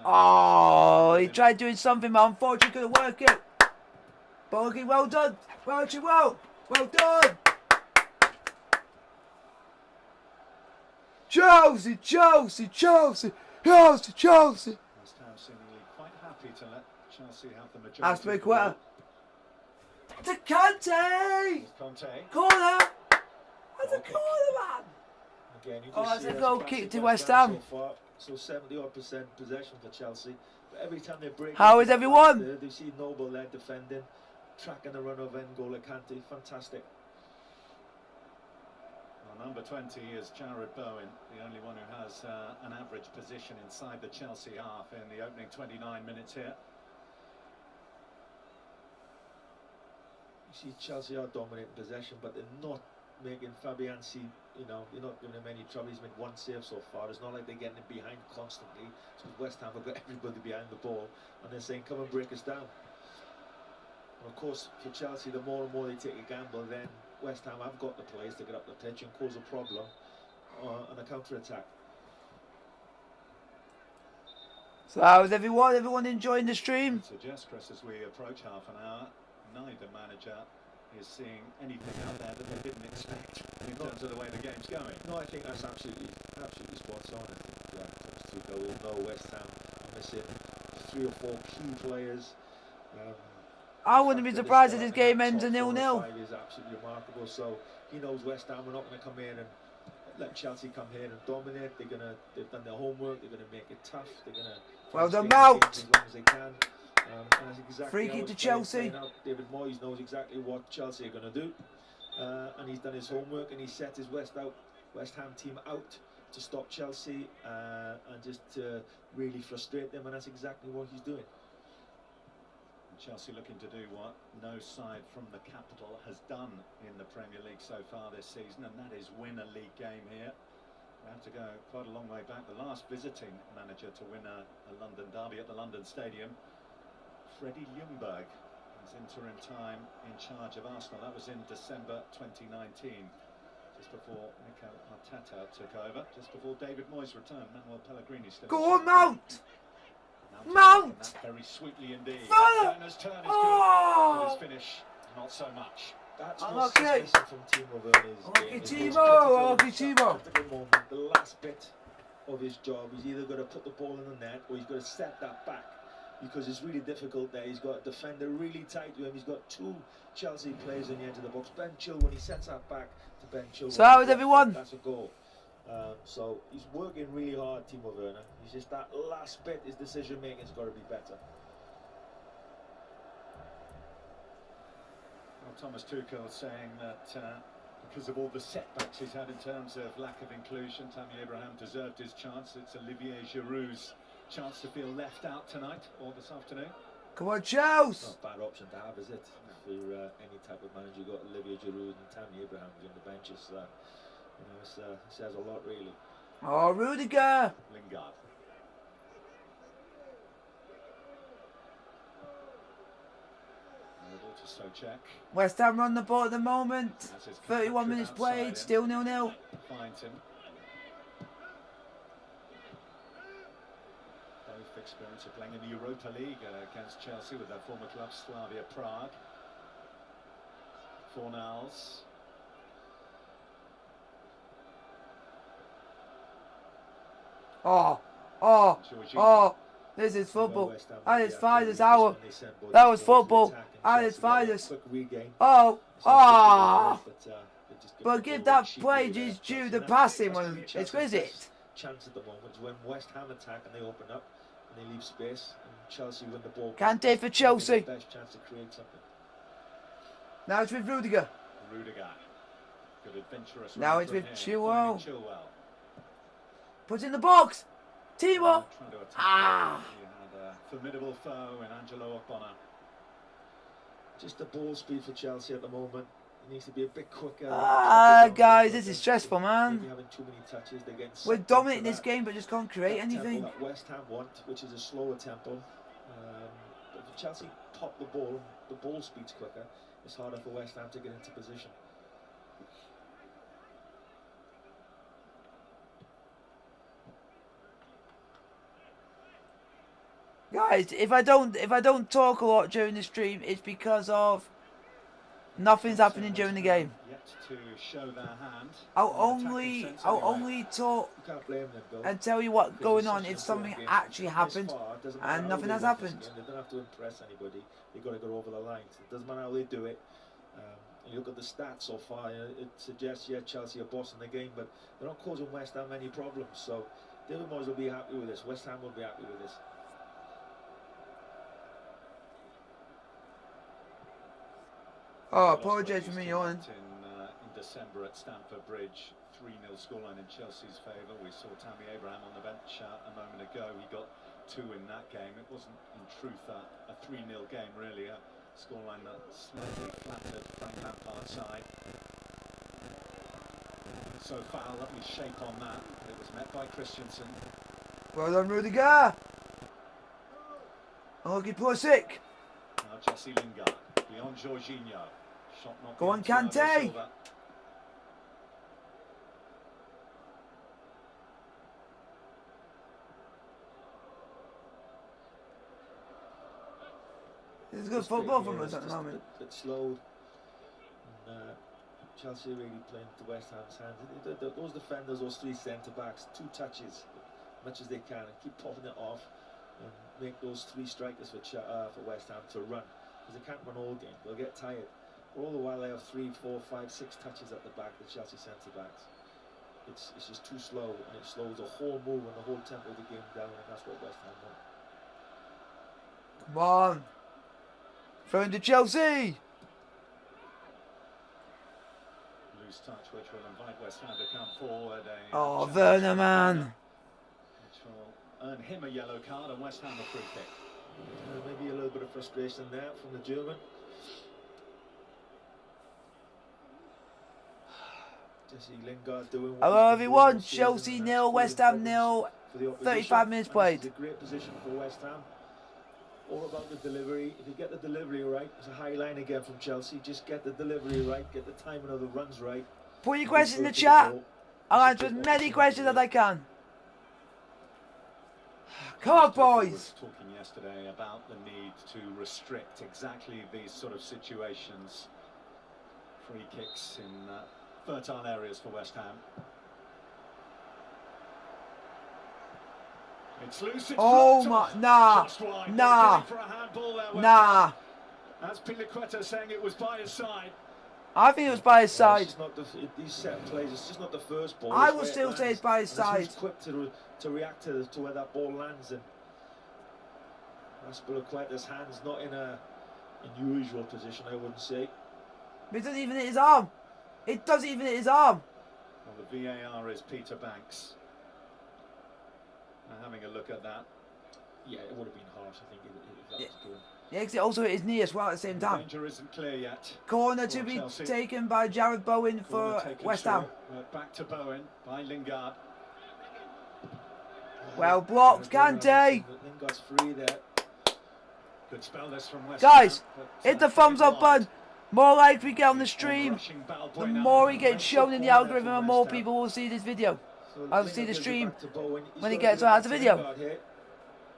Oh, he tried doing something, but unfortunately couldn't work it. Bogey, well done. Well done. Chelsea. West Ham seemingly quite happy to let Chelsea have the majority. That's big quitter. To Kante! Conte. Corner! That's a corner, man! Again, you Oh, just that's see a that's goal classic kick to West Ham. So far, so 70-odd% possession for Chelsea. But every time they break, How into is the everyone? flanks there, they see Noble there defending, tracking the run of end goal at Kante. Fantastic. Well, number 20 is Jared Bowen, the only one who has an average position inside the Chelsea half in the opening 29 minutes here. You see, Chelsea are dominating possession, but they're not making Fabianski, you know, they're not giving him any trouble. He's made one save so far. It's not like they're getting him behind constantly. It's because West Ham have got everybody behind the ball, and they're saying, come and break us down. And of course, for Chelsea, the more and more they take a gamble, then West Ham have got the players to get up the pitch and cause a problem on a counter-attack. So how's everyone? Everyone enjoying the stream? I suggest, Chris, as we approach half an hour, neither manager is seeing anything out there that they didn't expect in terms of the way the game's going. No, I think that's absolutely spot on. I think Thomas Tuchel will know West Ham are missing 3 or 4 key players. I wouldn't be surprised if this game ends a 0-0. Is absolutely remarkable. So he knows West Ham are not going to come in and let Chelsea come here and dominate. They've done their homework. They're going to make it tough. They're going to well done, Mount. As long as they can. And that's exactly free kick to Chelsea. David Moyes knows exactly what Chelsea are going to do, and he's done his homework and he set his West Ham team out to stop Chelsea and just to really frustrate them, and that's exactly what he's doing. Chelsea looking to do what no side from the capital has done in the Premier League so far this season, and that is win a league game here. We have to go quite a long way back. The last visiting manager to win a London derby at the London Stadium, Freddie Ljungberg, was interim time in charge of Arsenal. That was in December 2019, just before Mikel Arteta took over, just before David Moyes returned. Manuel Pellegrini still. Go on, Mount! Mount! Very sweetly indeed. Turner's turn is good, but his finish not so much. That's what's missing from Timo Werner's game. Timo! At the moment, the last bit of his job, he's either got to put the ball in the net or he's got to set that back, because it's really difficult there. He's got a defender really tight to him. He's got 2 Chelsea players on the edge of the box. Ben Chilwell, when he sets that back to Ben Chilwell, so how is everyone? That's a goal. So he's working really hard, Timo Werner. He's just that last bit, his decision making has got to be better. Well, Thomas Tuchel saying that because of all the setbacks he's had in terms of lack of inclusion, Tammy Abraham deserved his chance. It's Olivier Giroud's chance to feel left out tonight or this afternoon. Come on, Chelsea! Not a bad option to have, is it? For any type of manager, you've got Olivier Giroud and Tammy Abraham on the benches. You know, it says a lot, really. Oh, Rudiger! Lingard. To Souček. West Ham on the ball at the moment. 31 minutes played, in. still 0-0. Finds him. Both experience of playing in the Europa League against Chelsea with their former club Slavia Prague. Fornals. Oh, this is football. And it's fine, it's our. That was football. And it's fine. But give that play his due. The passing was exquisite. Chance at the moment is when West Ham attack and they open up and they leave space, and Chelsea win the ball. Kante for Chelsea. Best chance to create something. Now it's with Rudiger. Good adventurous. Now it's with Chilwell. Put it in the box. Timo. He had a formidable foe in Angelo Ogbonna. Just the ball speed for Chelsea at the moment. It needs to be a bit quicker. Guys, this is stressful, man. Having too many touches, we're dominating this game, but just can't create anything. That West Ham want, which is a slower tempo. But if Chelsea top the ball speed's quicker. It's harder for West Ham to get into position. Guys, if I don't talk a lot during the stream, it's because of Nothing's happening during the game. Yet to show their hand. I'll In attacking only sense I'll anyway. only talk You can't blame them, Bill. and tell you what's Because going it's on such if an something important game. actually This happened far, it doesn't matter and how nothing they has win this happened. game. They don't have to impress anybody. They've got to go over the line. It doesn't matter how they do it. And you look at the stats so far, it suggests, yeah, Chelsea are bossing the game, but they're not causing West Ham any problems. So David Moyes will be happy with this. West Ham will be happy with this. Oh, apologise for me yawning. In December at Stamford Bridge, 3-0 scoreline in Chelsea's favour. We saw Tammy Abraham on the bench a moment ago. He got 2 in that game. It wasn't in truth a 3-0 game really, a scoreline that slightly flattered Frank Lampard's side. So foul, lovely shape on that, but it was met by Christensen. Well done, Rudiger. Oh, good Pulisic. Now Jesse Lingard, beyond Jorginho. Shot not Go on, beyond Thiago Kante. Silva. This is good football from us at the moment. A bit slowed. And, Chelsea are really playing to West Ham's hands. Those defenders, those 3 centre-backs, 2 touches, as much as they can, and keep popping it off and make those 3 strikers for West Ham to run. Because they can't run all game, they'll get tired. But all the while they have 3, 4, 5, 6 touches at the back, the Chelsea centre-backs. It's just too slow, and it slows the whole move and the whole tempo of the game down, and that's what West Ham want. Come on. Throw into Chelsea. Loose touch which will invite West Ham to come forward. Oh, Werner, man. Which will earn him a yellow card and West Ham a free kick. Maybe a little bit of frustration there from the German. Jesse Lingard doing what Hello he's been doing everyone, all season, Chelsea and 0, that's West causing Ham 0, problems for the opposition. 35 minutes And played. this is a great position for West Ham. All about the delivery. If you get the delivery right, it's a high line again from Chelsea. Just get the delivery right, get the timing of the runs right. Put your questions in the chat. I'll answer as many questions as I can. Come on, boys. was talking yesterday about the need to restrict exactly these sort of situations. Free kicks in fertile areas for West Ham. It's loose, it's Oh blocked my, off. nah, Just wide. nah, Going for a handball there, West nah. Ham. That's Piliqueta saying it was by his side. I think it was by his side. It's not these set plays, it's just not the first ball. I it's will where it still say lands. it's by his And side. He's quick to react to where that ball lands, and that's Piliqueta's hands not in a unusual position, I wouldn't say. But it doesn't even hit his arm. It doesn't even hit his arm. Well, the VAR is Peter Banks. Now having a look at that. Yeah, it would have been harsh, I think, if that was given. Yeah, because it also hit his knee as well at the same The time. danger isn't clear yet. Corner to For be Chelsea. taken by Jared Bowen Corner for taken West Ham. short. Back to Bowen by Lingard. Well blocked, Kante. Lingard's free there. Could spell this from West Guys, Ham, but, hit the played thumbs up wide. button. More likes we get on the stream, Rushing the Balbuena. more he gets shown in the corner algorithm from and more West Ham. people will see this video. So I'll Lingard see the gives it stream back to Bowen. He's when he got to gets give it out back the to video. Lingard here.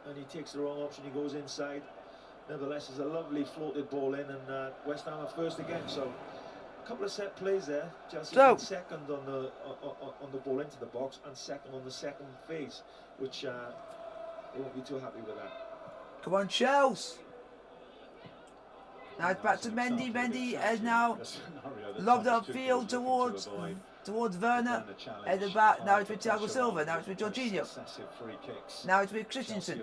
And he takes the wrong option, he goes inside. Nevertheless, it's a lovely floated ball in, and West Ham are first again. So a couple of set plays there. Chelsea So, second on the ball into the box, and second on the second phase, which they won't be too happy with that. Come on, Chelsea. Now it's back to Mendy. Mendy has now lobbed upfield towards Werner at the back. Now it's with Thiago Silva. Now it's with Jorginho. Now it's with Christensen.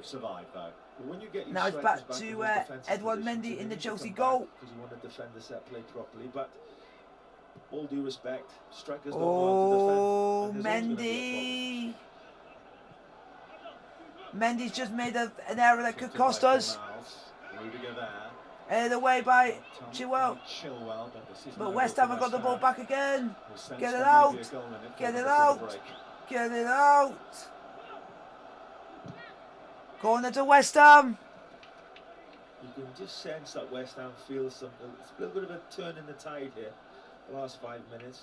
Now it's back to Edouard Mendy in the Chelsea goal. Because you want to defend the set play properly, but all due respect, strikers don't Oh, want to defend. and there's always gonna be a problem. Mendy's just made an error that could cost us. Rudiger there. Headed away by Chilwell. But this is But no West goal Ham for have got the West ball Ham. back again. Who sensed Get it there may out. be a goal in it Get for it the out. break. Get it out. Corner to West Ham. You can just sense that West Ham feels something. It's a little bit of a turn in the tide here. The last 5 minutes,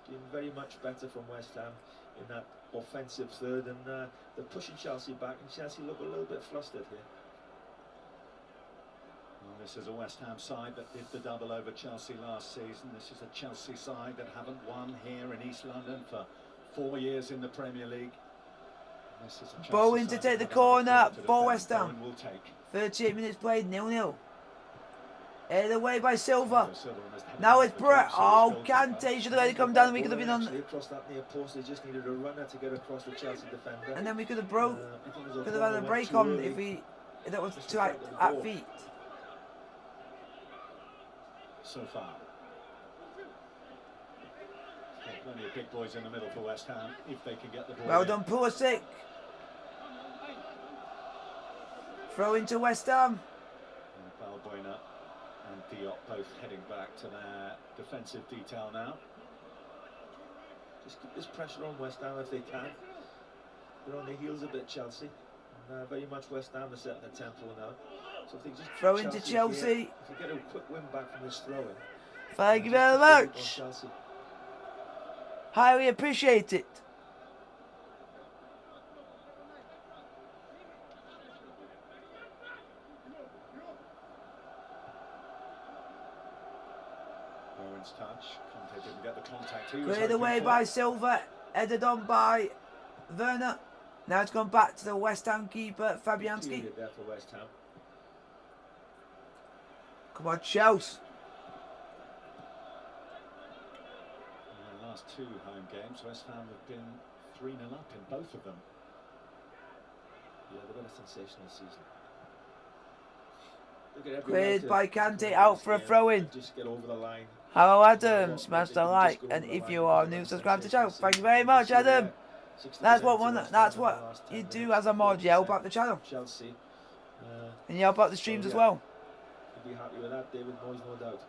been very much better from West Ham in that offensive third, and they're pushing Chelsea back, and Chelsea look a little bit flustered here. Well, This is a West Ham side that did the double over Chelsea last season. This is a Chelsea side that haven't won here in East London for 4 years in the Premier League. This is a Chelsea Bowen to side take the that corner have to for defend. West Ham. Bowen will take. 38 minutes played, 0-0. Headed away by Silva. Silva almost headed Now back it's for Brett. Chelsea, Oh, his goalkeeper. Kante should have let it come down. We could have been on. Actually across that near post, they just needed a runner to get across the Chelsea defender. And then we could have broke. I think it was Could have had a went break too on early. if that was Just too to at get the ball. feet. So far. Plenty of big boys in the middle for West Ham if they can get the ball. Well in. done, Pulisic. Throw into West Ham. And Balbuena and Diop both heading back to their defensive detail now. Just keep this pressure on West Ham if they can. They're on their heels a bit, Chelsea. And, very much West Ham are setting the tempo now. So if they just keep Throw into Chelsea. Here, if they get a quick win back from this throw-in. Thank you very much. Chelsea. Highly appreciate it. Owen's touch. Conte didn't get the contact. He was Cleared hoping away for. by Silva. Headed on by Werner. Now it's gone back to the West Ham keeper, Fabianski. Period there for West Ham. Come on, Chelsea. In the last 2 home games, West Ham have been 3-0 up in both of them. Yeah, they've had a sensational season. Look at every Cleared right by to Kante win out this for a game. throw-in. Just get over the line. Hello, Adam. Smash the like, and if you are new, subscribe to the channel. Thank you very much, Adam. That's what you do as a mod. You help out the channel, Chelsea. and you help out the streams as well. You'll be happy with that, David Moyes, no doubt.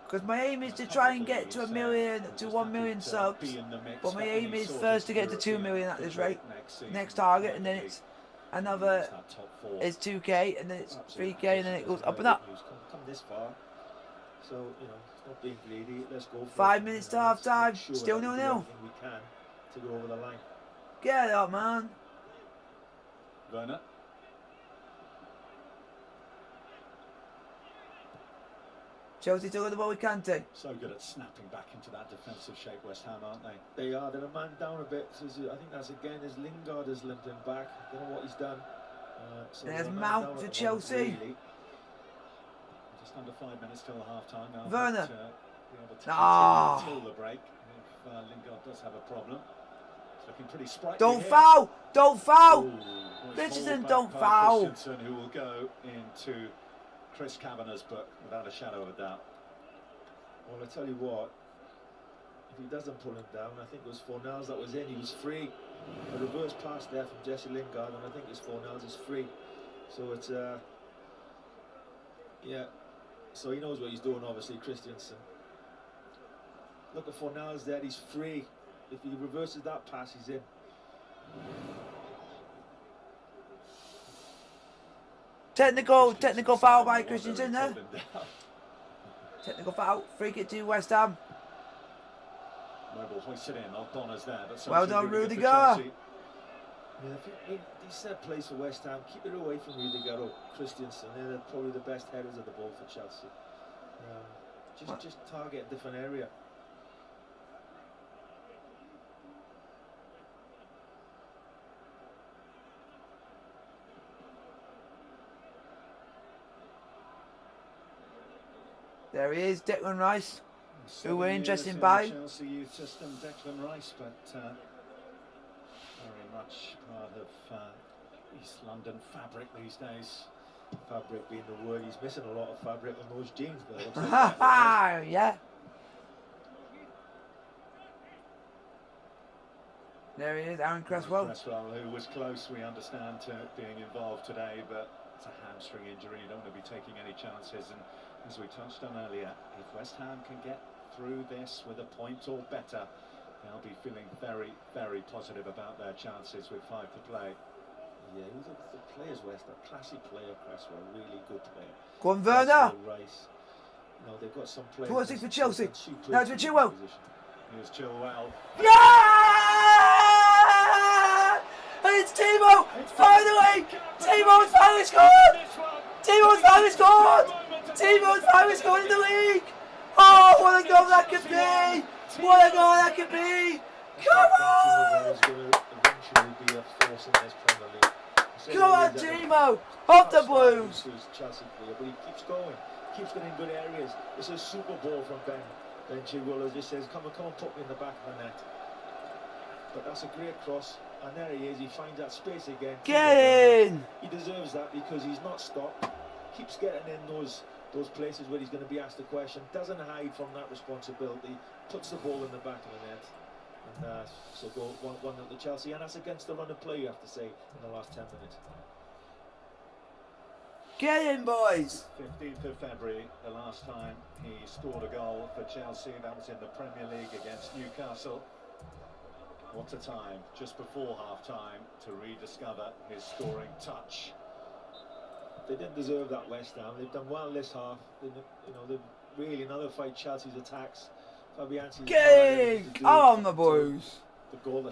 Because my aim is to try and get to 1 million subs. But my aim is first to get to 2 million at this rate. Next target, and then it's another is 2k, and then it's 3k, and then it goes up and up. Come this far, so you know, it's not being greedy. Let's go. 5 minutes to half time. Sure Still that we do 0-0. everything we can to go over the line. Get it up, man. Werner. Chelsea took the ball with Kante. So good at snapping back into that defensive shape, West Ham, aren't they? They are. They're a man down a bit. So I think that's again as Lingard is limping back. I don't know what he's done. So There's they're a man Mount down for at the Chelsea. moment, really. Just under 5 minutes till the half time now. Werner. But, be able to Ah. continue until the break. If Lingard does have a problem, it's looking pretty sprightly. Don't here. foul! Don't foul! Ooh, well, it's Richardson, rolled don't back by foul. Christensen, who will go into Chris Kavanagh's book without a shadow of a doubt. Well, I tell you what, if he doesn't pull him down, I think it was Fornals that was in. He was free. A reverse pass there from Jesse Lingard, and I think it's Fornals is free. So it's yeah. So he knows what he's doing, obviously, Christensen. Look at Fornals there. He's free. If he reverses that pass, he's in. Technical foul by Christensen there. Technical foul. Free kick to West Ham. Noble hoists it in. O'Connor's there. But Well done, really good for Rudiger. Chelsea. Yeah, I think these set plays for West Ham. Keep it away from Rudiger or Christensen. They're probably the best headers of the ball for Chelsea. Just target a different area. There he is, Declan Rice. Who we're 7 interested years in by. the Chelsea youth system, Declan Rice, but very much part of East London fabric these days. Fabric being the word. He's missing a lot of fabric on those jeans, but it looks like that, Yeah. There he is, Aaron Cresswell. Cresswell, who was close, we understand, to being involved today, but it's a hamstring injury. You don't want to be taking any chances. And as we touched on earlier, if West Ham can get through this with a point or better, they'll be feeling very, very positive about their chances with 5 to play. Yeah, the players West, a classy player, Cresswell, really good player. Go on, Werner. Rice. You know, they've got some players. Pulisic for Chelsea. Superb Now to Chilwell. position. Here's Chilwell. Yeah! And it's Timo! Finally! Timo's finally scored! finally scored! Timo's finally scored in the league! Oh, what a goal that could be! What a goal that could be! Come on! He's going to eventually be a force in this Premier League. Come on, Timo! Off the Blues! Chelsea player, but he keeps going, keeps getting good areas. It's a super ball from Ben Chilwell, just says, come and put me in the back of the net. But that's a great cross, and there he is. He finds that space again. Get in! He deserves that because he's not stopped. Keeps getting in those places where he's going to be asked a question. Doesn't hide from that responsibility. Puts the ball in the back of the net. And so go 1-0 to Chelsea, and that's against the run of play, you have to say, in the last 10 minutes. Get in, boys! 15th of February, the last time he scored a goal for Chelsea. That was in the Premier League against Newcastle. What a time, just before half-time, to rediscover his scoring touch. They didn't deserve that, West Ham. They've done well this half. They've really nullified Chelsea's attacks. Get in! Come on, the Blues!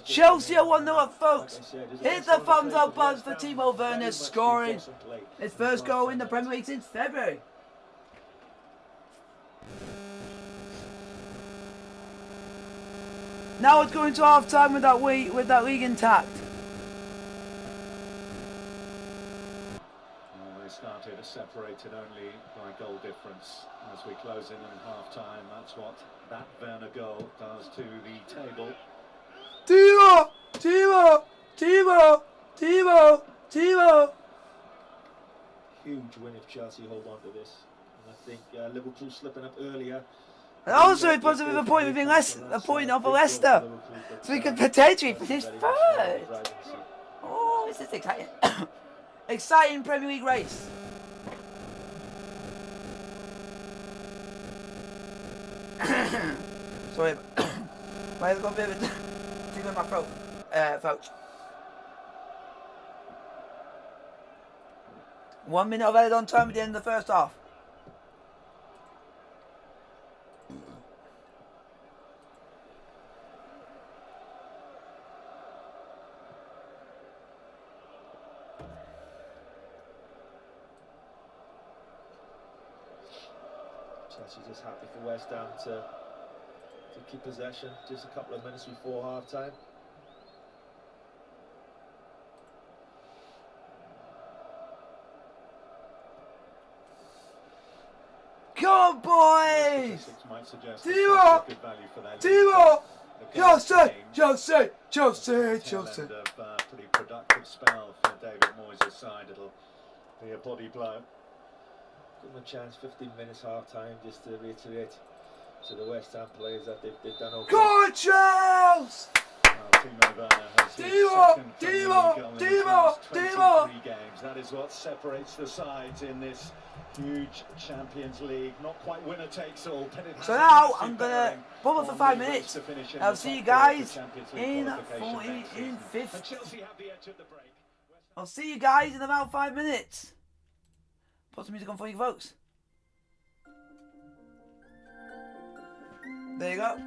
Chelsea are 1-0 up, folks. Hit the thumbs up button for Timo Werner scoring his first goal in the Premier League since February. Now it's going to half time with that league intact. Well, they started separated only by goal difference as we close in half time. That's what that Werner goal does to the table. Timo! Timo! Timo! Timo! Timo! Huge win if Chelsea hold on to this. And I think Liverpool slipping up earlier. And also it puts him with a point within a point off of Leicester. So we could potentially finish third. Oh, this is exciting. Exciting Premier League race. Sorry. I've got a bit of a thing in my throat, folks. 1 minute of added on time at the end of the first half. Chelsea's just happy for West Ham to keep possession just a couple of minutes before half time. Come on, boys! Timo! Timo! Chelsea! Pretty productive spell for David Moyes' side. It'll be a body blow. Give them a chance, 15 minutes half time, just to reiterate to the West Ham players that they've done okay. Go on, Chelsea! Timo Werner has his second Premier League goal in the last 23 games. That is what separates the sides in this huge Champions League. Not quite winner takes all, but it has so now I'm gonna bubble for 5 minutes. I'll see you guys in 50. I'll see you guys in about 5 minutes. Put some music on for you folks. There you go.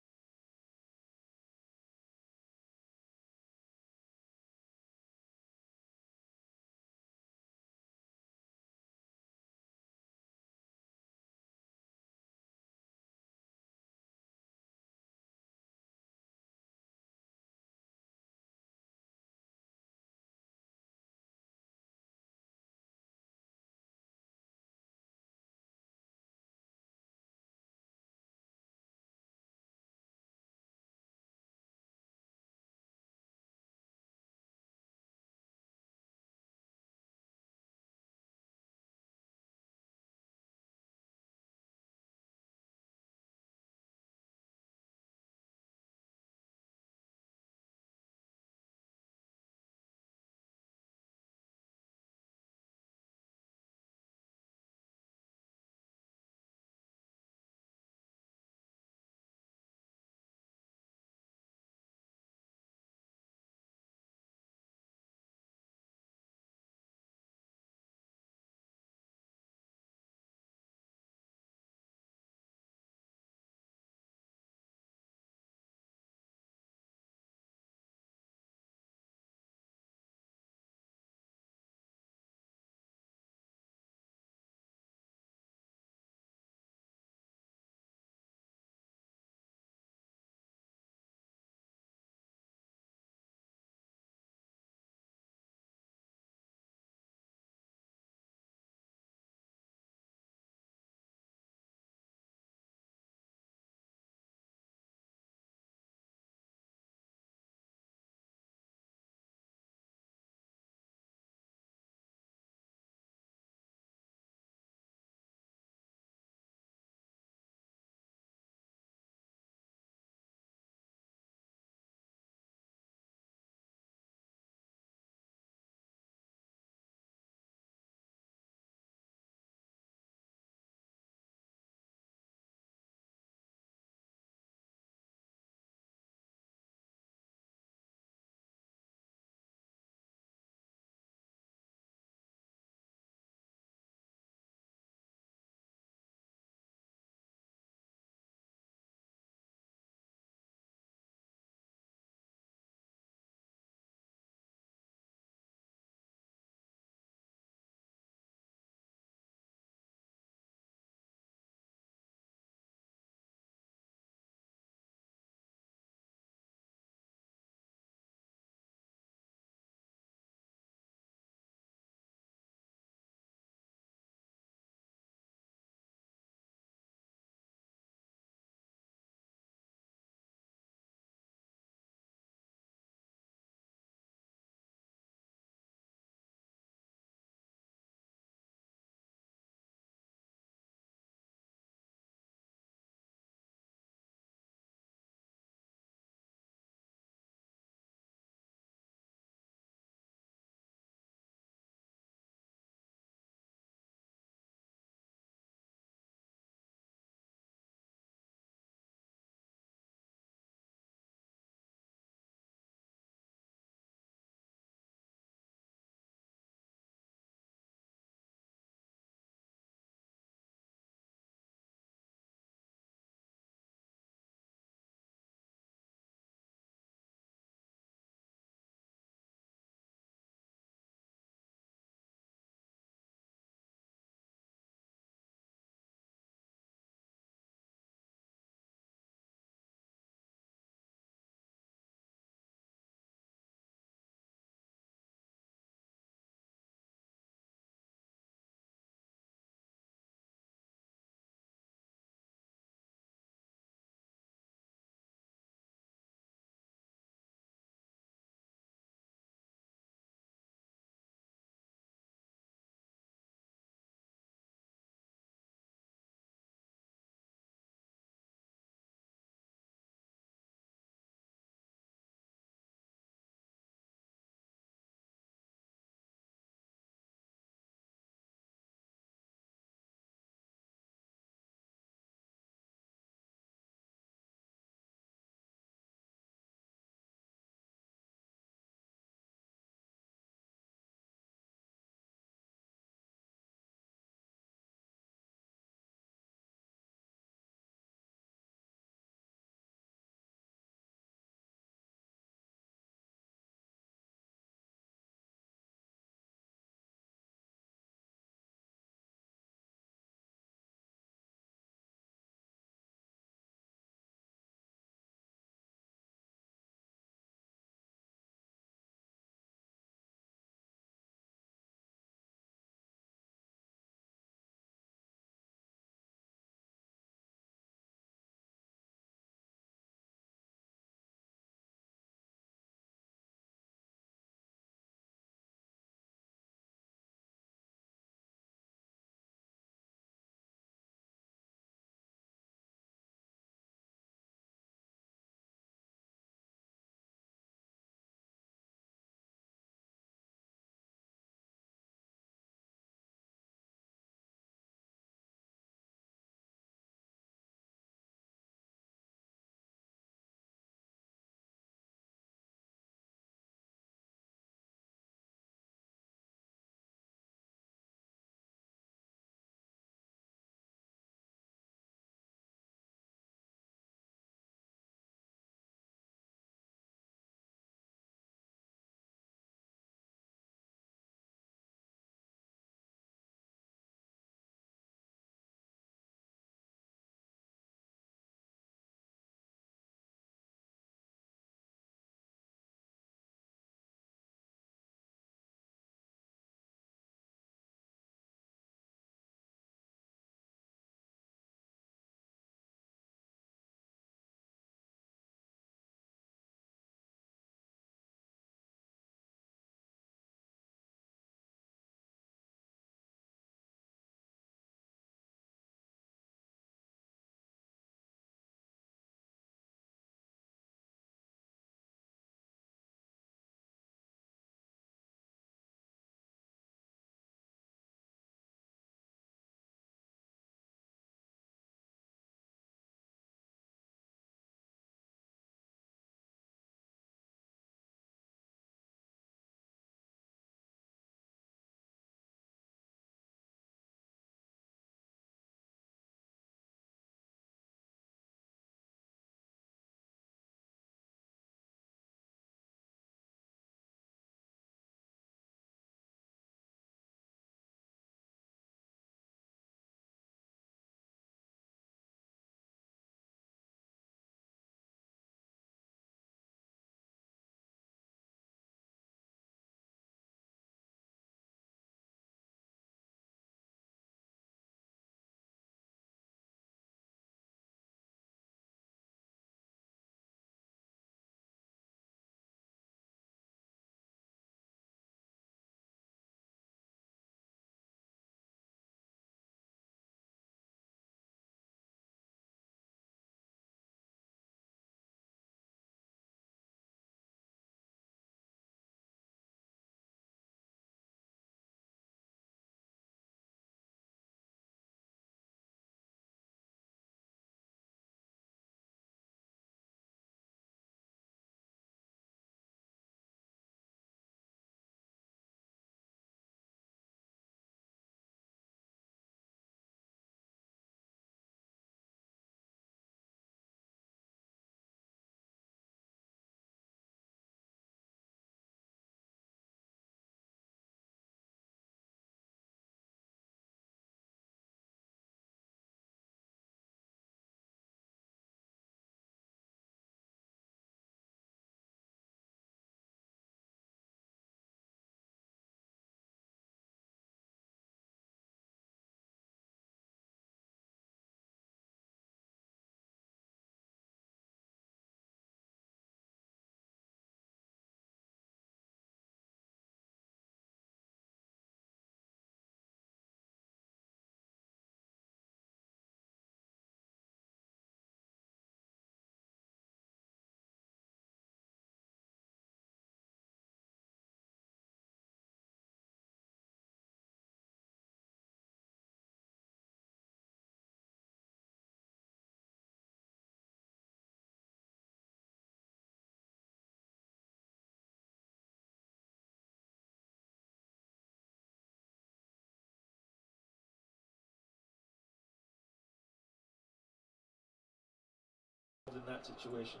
that situation.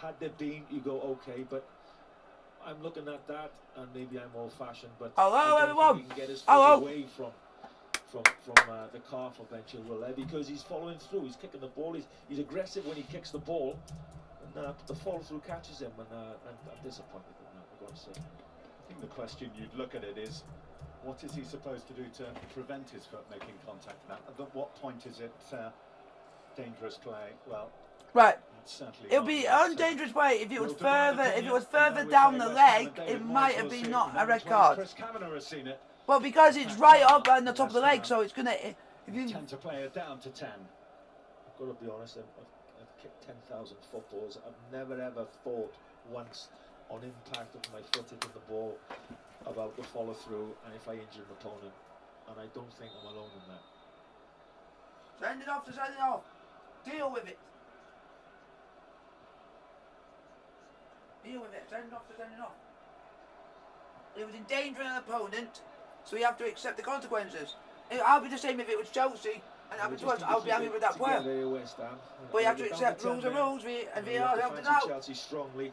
Had there been, you go okay, but I'm looking at that, and maybe I'm old-fashioned, but Hello, I don't everyone. think he can get his foot Hello. away from the calf of Ben Chilwell there, because he's following through. He's kicking the ball. He's aggressive when he kicks the ball, and the follow-through catches him, and I'm disappointed with that, I've got to say. I think the question you'd look at it is, what is he supposed to do to prevent his foot making contact with that? At what point is it dangerous play? Well, Right. it's certainly It'll not, be but, undangerous play if it was we'll divide further. If it opinion, was and further we down say the West Ham leg, and David it Moyes might will have see been it. not a red Moments when card. Chris Kavanagh has seen it. Well, because it's right up on the top of the leg, so it's gonna. If you Tend to play it down to 10. I've got to be honest, I've kicked 10,000 footballs. I've never ever thought once on impact of my foot hitting the ball about the follow through and if I injure an opponent, and I don't think I'm alone in that. send it off to send it off. Deal with it. Deal with it. Send it off to send it off. It was endangering an opponent, so you have to accept the consequences. I'll be the same if it was Chelsea and happened to us. I'll be angry with that player. West Ham. But you have to accept rules are rules, and VAR helped us out. Chelsea strongly,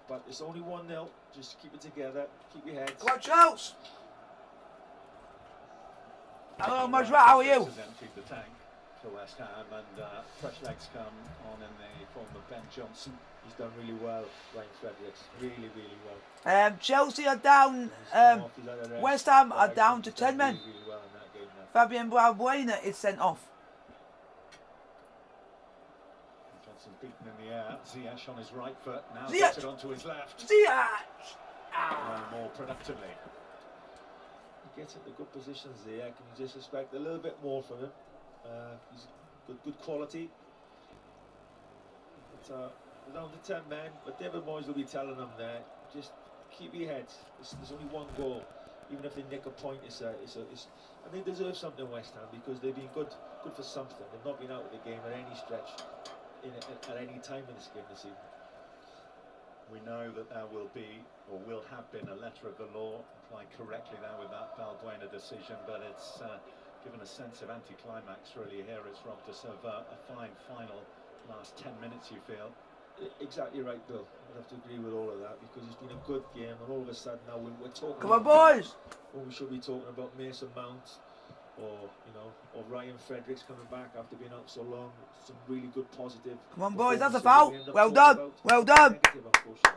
but it's only 1-0. Just keep it together. Keep your heads. Come on, Chelsea. Hello, Majra, how are you? Has emptied the tank for West Ham, and fresh legs come on in the form of Ben Johnson. He's done really well, Ryan Fredericks. Really, really well. Chelsea are down. West Ham are down to 10 men. Really well in that game now. Fabian Balbuena is sent off. Johnson's beaten in the air. Ziyech on his right foot. Now Ziyech! gets it onto his left. Ziyech! More productively. He gets into good positions there. Can you just expect a little bit more from him? He's good quality. But, down to 10 men, but David Moyes will be telling them there, just keep your heads. There's only one goal. Even if they nick a point, and they deserve something, West Ham, because they've been good for something. They've not been out of the game at any stretch, at any time in this game this evening. We know that there will be, or will have been, a letter of the law applied correctly there with that Balbuena decision, but it's given a sense of anticlimax really here. It's robbed us of a fine final last 10 minutes, you feel. Exactly right, Bill. I'd have to agree with all of that, because it's been a good game, and all of a sudden now we're talking. Come on, boys! When we should be talking about Mason Mount, or Ryan Fredericks coming back after being out so long. Some really good positive. Come on, boys! That's a performances foul. we end up Well talking done. about. Well done. Negative, unfortunately.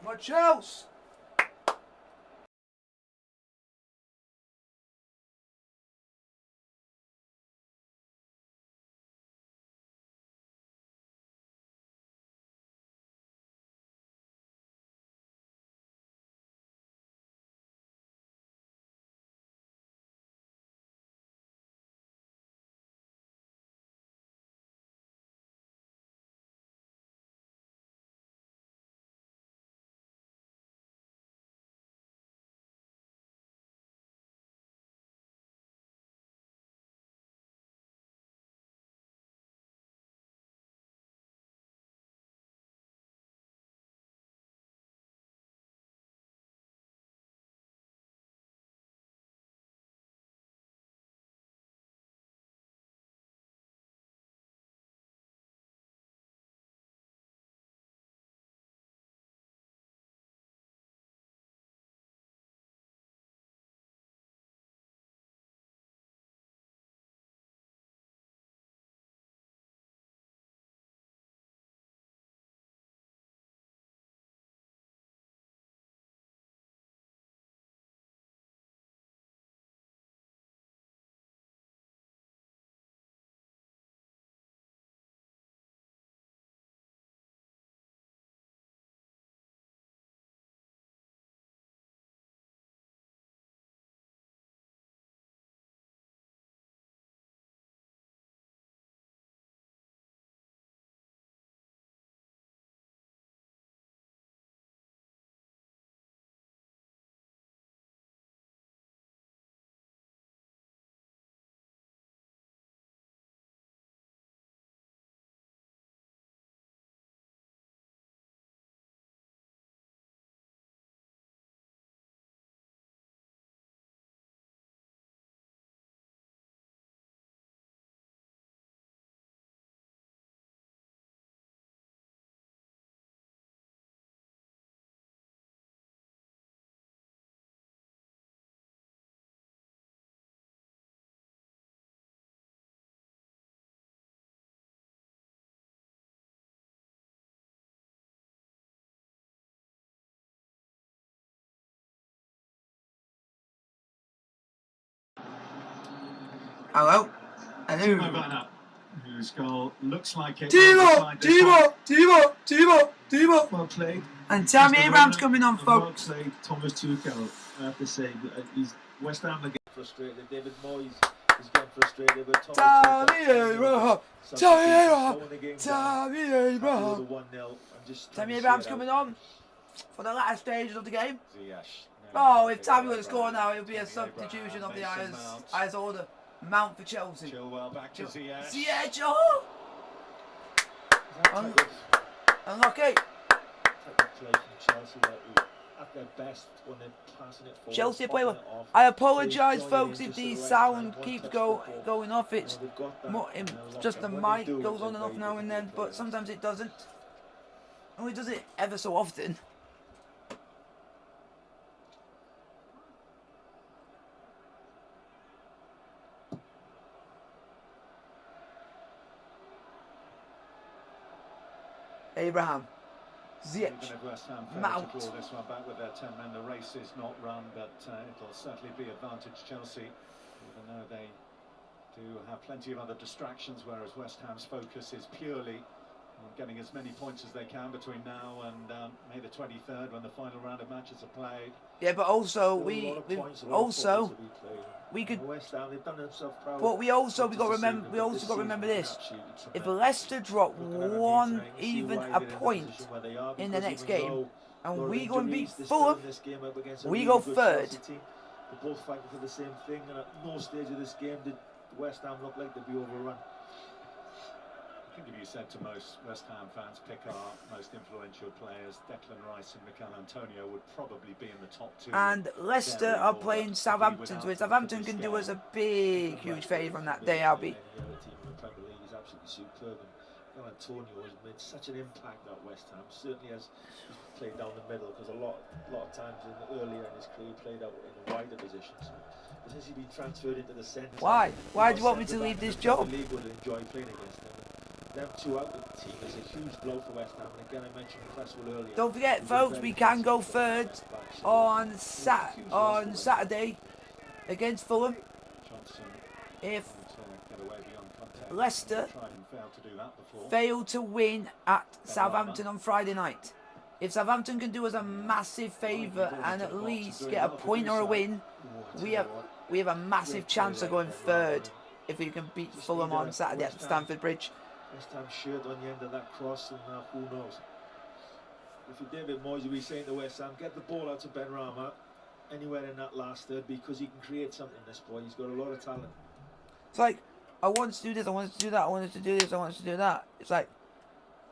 Come on, Chelsea! Hello. Timo Hello. Werner, whose goal looks like it. Timo. Well played. And Tammy Mr. Abraham's Werner, coming on, and well folks. played, Thomas Tuchel. I have to say, he's West Ham are getting frustrated. David Moyes is getting frustrated with Thomas Tammy Tuchel. Abraham. Tammy Abraham's coming on for the latter stages of the game. Oh, if Tammy would have scored now, it would be a substitution of the highest order. Mount for Chelsea. Chilwell back to Ziyech. Ziyech, oh! Unlucky. Chelsea play well. I apologise, folks, if the sound keeps going off. It's just the mic goes on and off now and then, but sometimes it doesn't. Only does it ever so often. Abraham. Ziyech. Even if West Ham fail Mount. to claw this one back with their 10 men, the race is not run, but it'll certainly be advantage Chelsea, even though they do have plenty of other distractions, whereas West Ham's focus is purely on getting as many points as they can between now and May the 23rd, when the final round of matches are played. Yeah, but also we could. But we also got to remember this. If Leicester drop one even a point in the next game, and we go and beat Fulham, we go third. They're both fighting for the same thing, and at no stage of this game did West Ham look like they'd be overrun. I think if you said to most West Ham fans, pick our most influential players, Declan Rice and Mikel Antonio would probably be in the top two. And Leicester are playing Southampton, so if Southampton can do us a big, huge favour on that day, I'll be. He's absolutely superb. And Antonio has made such an impact at West Ham. Certainly as he's played down the middle, because a lot of times earlier in his career he played out in the wider positions. But since he's been transferred into the centre, Why? Why do you want me to leave this job? The league would enjoy playing against them. Them two out of the team is a huge blow for West Ham. And again, I mentioned Cresswell earlier. Don't forget, folks, we can go third on Saturday against Fulham. If Leicester fail to win at Southampton on Friday night. If Southampton can do us a massive favour and at least get a point or a win, we have a massive chance of going third if we can beat Fulham on Saturday at Stamford Bridge. West Ham shirt on the end of that cross, and who knows? If you're David Moyes, you'll be saying to West Ham, get the ball out to Benrahma anywhere in that last third, because he can create something, this boy. He's got a lot of talent. It's like, I want to do this, I want to do that, I want to do this, I want to do that. It's like,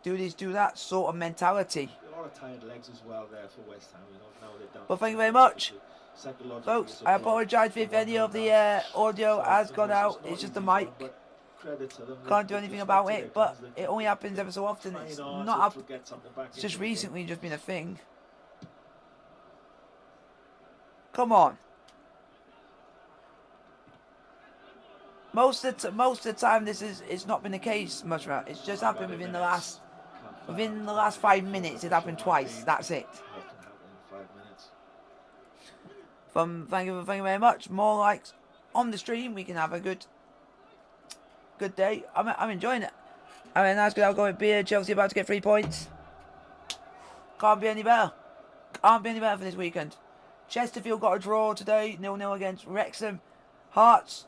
do this, do that sort of mentality. A lot of tired legs as well there for West Ham, now they're down. But thank you very much. Folks, I apologise if any of the audio has gone out. It's just the mic. Can't do anything about it, but it only happens ever so often. It's not it's just recently just been a thing. Come on. Most of the time it's not been the case much. It's just happened within the last 5 minutes. It happened twice. That's it. Thank you very much. More likes on the stream. We can have a good day. I'm enjoying it. I mean, that's good outgoing beer. Chelsea about to get 3 points. Can't be any better. Can't be any better for this weekend. Chesterfield got a draw today, 0-0 against Wrexham. Hearts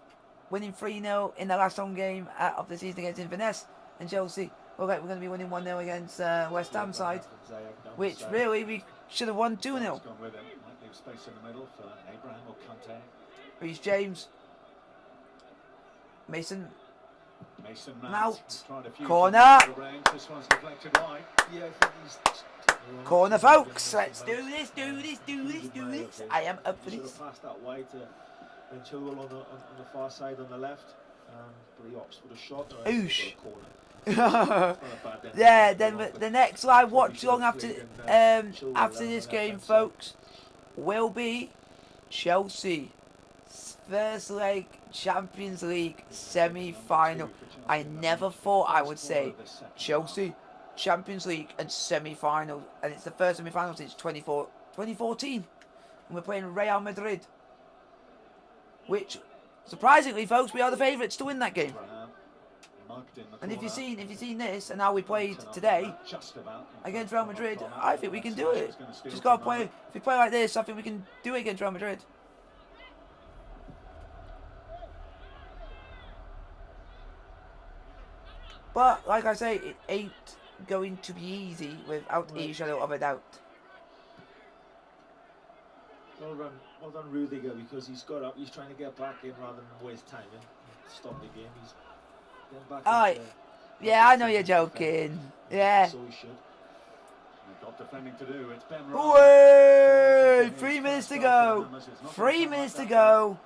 winning 3-0 in the last home game of the season against Inverness. And Chelsea, we're going to be winning 1-0 against West Ham side, which really we should have won 2-0. Space in the middle for Abraham or Kante. Reece James. Mason Mount. Corner. This one's deflected wide. Yeah, I think he's corner, folks. Let's do this. I am up for this. Should have passed that wide to Chilwell on the far side on the left, but he opts for the shot. Oosh. Yeah, then the next live watch long after this game, folks, will be Chelsea first leg Champions League semi-final. I never thought I would say Chelsea Champions League and semi-final, and it's the first semi-final since 2014, and we're playing Real Madrid, which Surprisingly, folks, we are the favourites to win that game. Mugged in the And if you've corner. seen this and how we played today Just about against Real Madrid, I think we can do it. Just got to play. If we play like this, I think we can do it against Real Madrid. But like I say, it ain't going to be easy without a shadow of a doubt. Well done, Rudiger, because he's got up. He's trying to get back in rather than waste time and stop the game. He's getting back. Alright. Yeah, I know you're joking. Yeah. So he should. We've got defending to do. It's Ben Wait, 3 minutes to go. 3 minutes to go.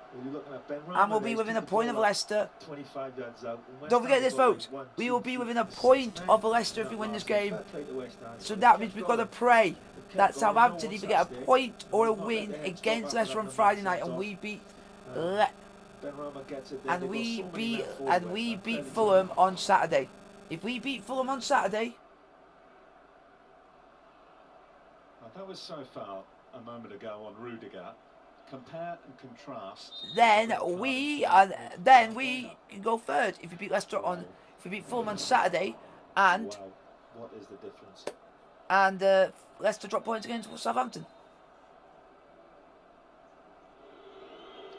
And we'll be within a point of Leicester. 25 yards out. Don't forget this, folks. We will be within a point of Leicester if we win this game. So that means we've got to pray that Southampton either get a point or a win against Leicester on Friday night, and we beat beat Fulham on Saturday. If we beat Fulham on Saturday, that was so far a moment ago on Rudiger. Compare and contrast. Then we can go third if we beat Fulham on Saturday, and wow. What is the difference? And Leicester drop points against Southampton.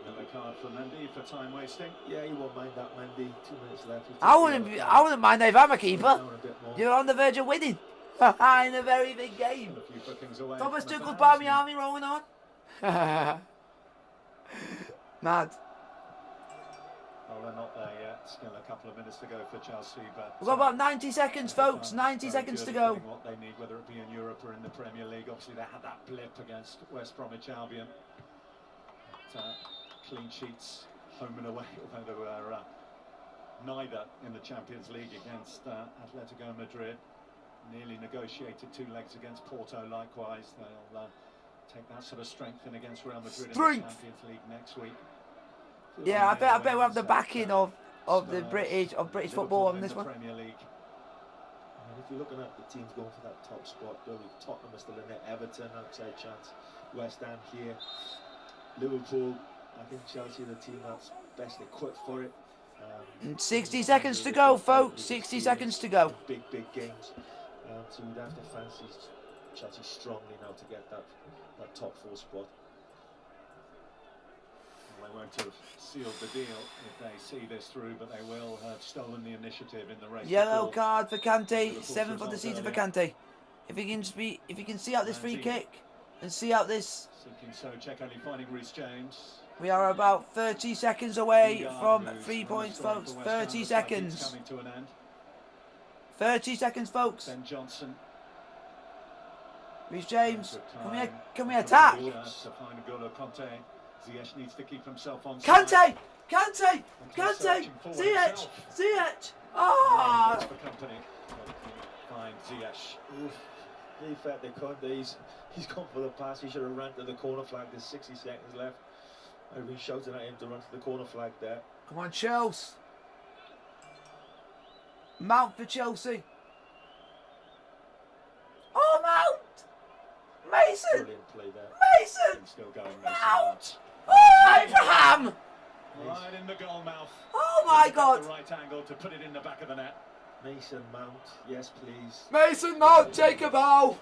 Yellow card for Mendy for time wasting. Yeah, you won't mind that, Mendy. 2 minutes left. I wouldn't mind if I'm a keeper. You're on the verge of winning. In a very big game. Thomas Tuchel's Barmy Army rolling on. Mad. Well, they're not there yet. Still a couple of minutes to go for Chelsea, but we've got about 90 seconds, folks. 90 seconds to go. What they need, whether it be in Europe or in the Premier League. Obviously, they had that blip against West Bromwich Albion. But, clean sheets, home and away, although they were neither in the Champions League against Atletico Madrid. Nearly negotiated 2 legs against Porto. Likewise, they'll take that sort of strength in against Real Madrid in the Champions League next week. Yeah, I bet we'll have the backing of the British football on this one. Premier League. And if you're looking at the teams going for that top spot, Tottenham is still in there, Everton outside chance, West Ham here, Liverpool. I think Chelsea are the team that's best equipped for it. 60 seconds to go, folks. 60 seconds to go. Big games. So you'd have to fancy Chelsea strongly now to get that top 4 spot. Well, they won't have sealed the deal if they see this through, but they will have stolen the initiative in the race. Yellow card for Kante, 7th of the season for Kante. If he can see out this free kick and see out this. Seeking Souček, only finding Reece James. We are about 30 seconds away from 3 points, folks. 30 seconds. 30 seconds, folks. Ben Johnson. Reece James, can we attack? Ziyech needs to keep himself on. Kante! Ziyech! Ah! Find Ziyech. They felt they could. He's gone for the pass. He should have ran to the corner flag. There's 60 seconds left. I've been shouting at him to run to the corner flag there. Come on, Chelsea. Mount for Chelsea. Oh, Mount! Mason! Brilliant play there. Mason! Still going, Mount! Oh, Abraham! Right in the goal mouth. Oh my God! The right angle to put it in the back of the net. Mason Mount, yes please. Mason Mount, take a bow!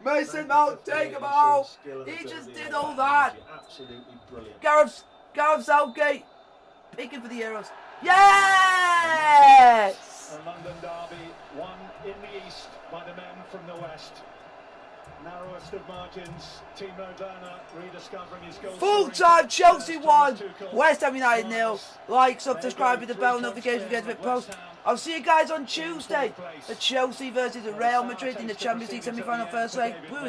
Mason Mount, take a bow! He just did all that! Absolutely brilliant. Gareth Southgate, picking for the Euros. Yes! A London derby, won in the east by the men from the west. Narrowest of margins, Timo Werner rediscovering his goal. Full-time Chelsea 1, West Ham United 0. Like, subscribe with the bell notification to get a post. I'll see you guys on Tuesday for Chelsea versus Real Madrid in the Champions League semi-final first leg.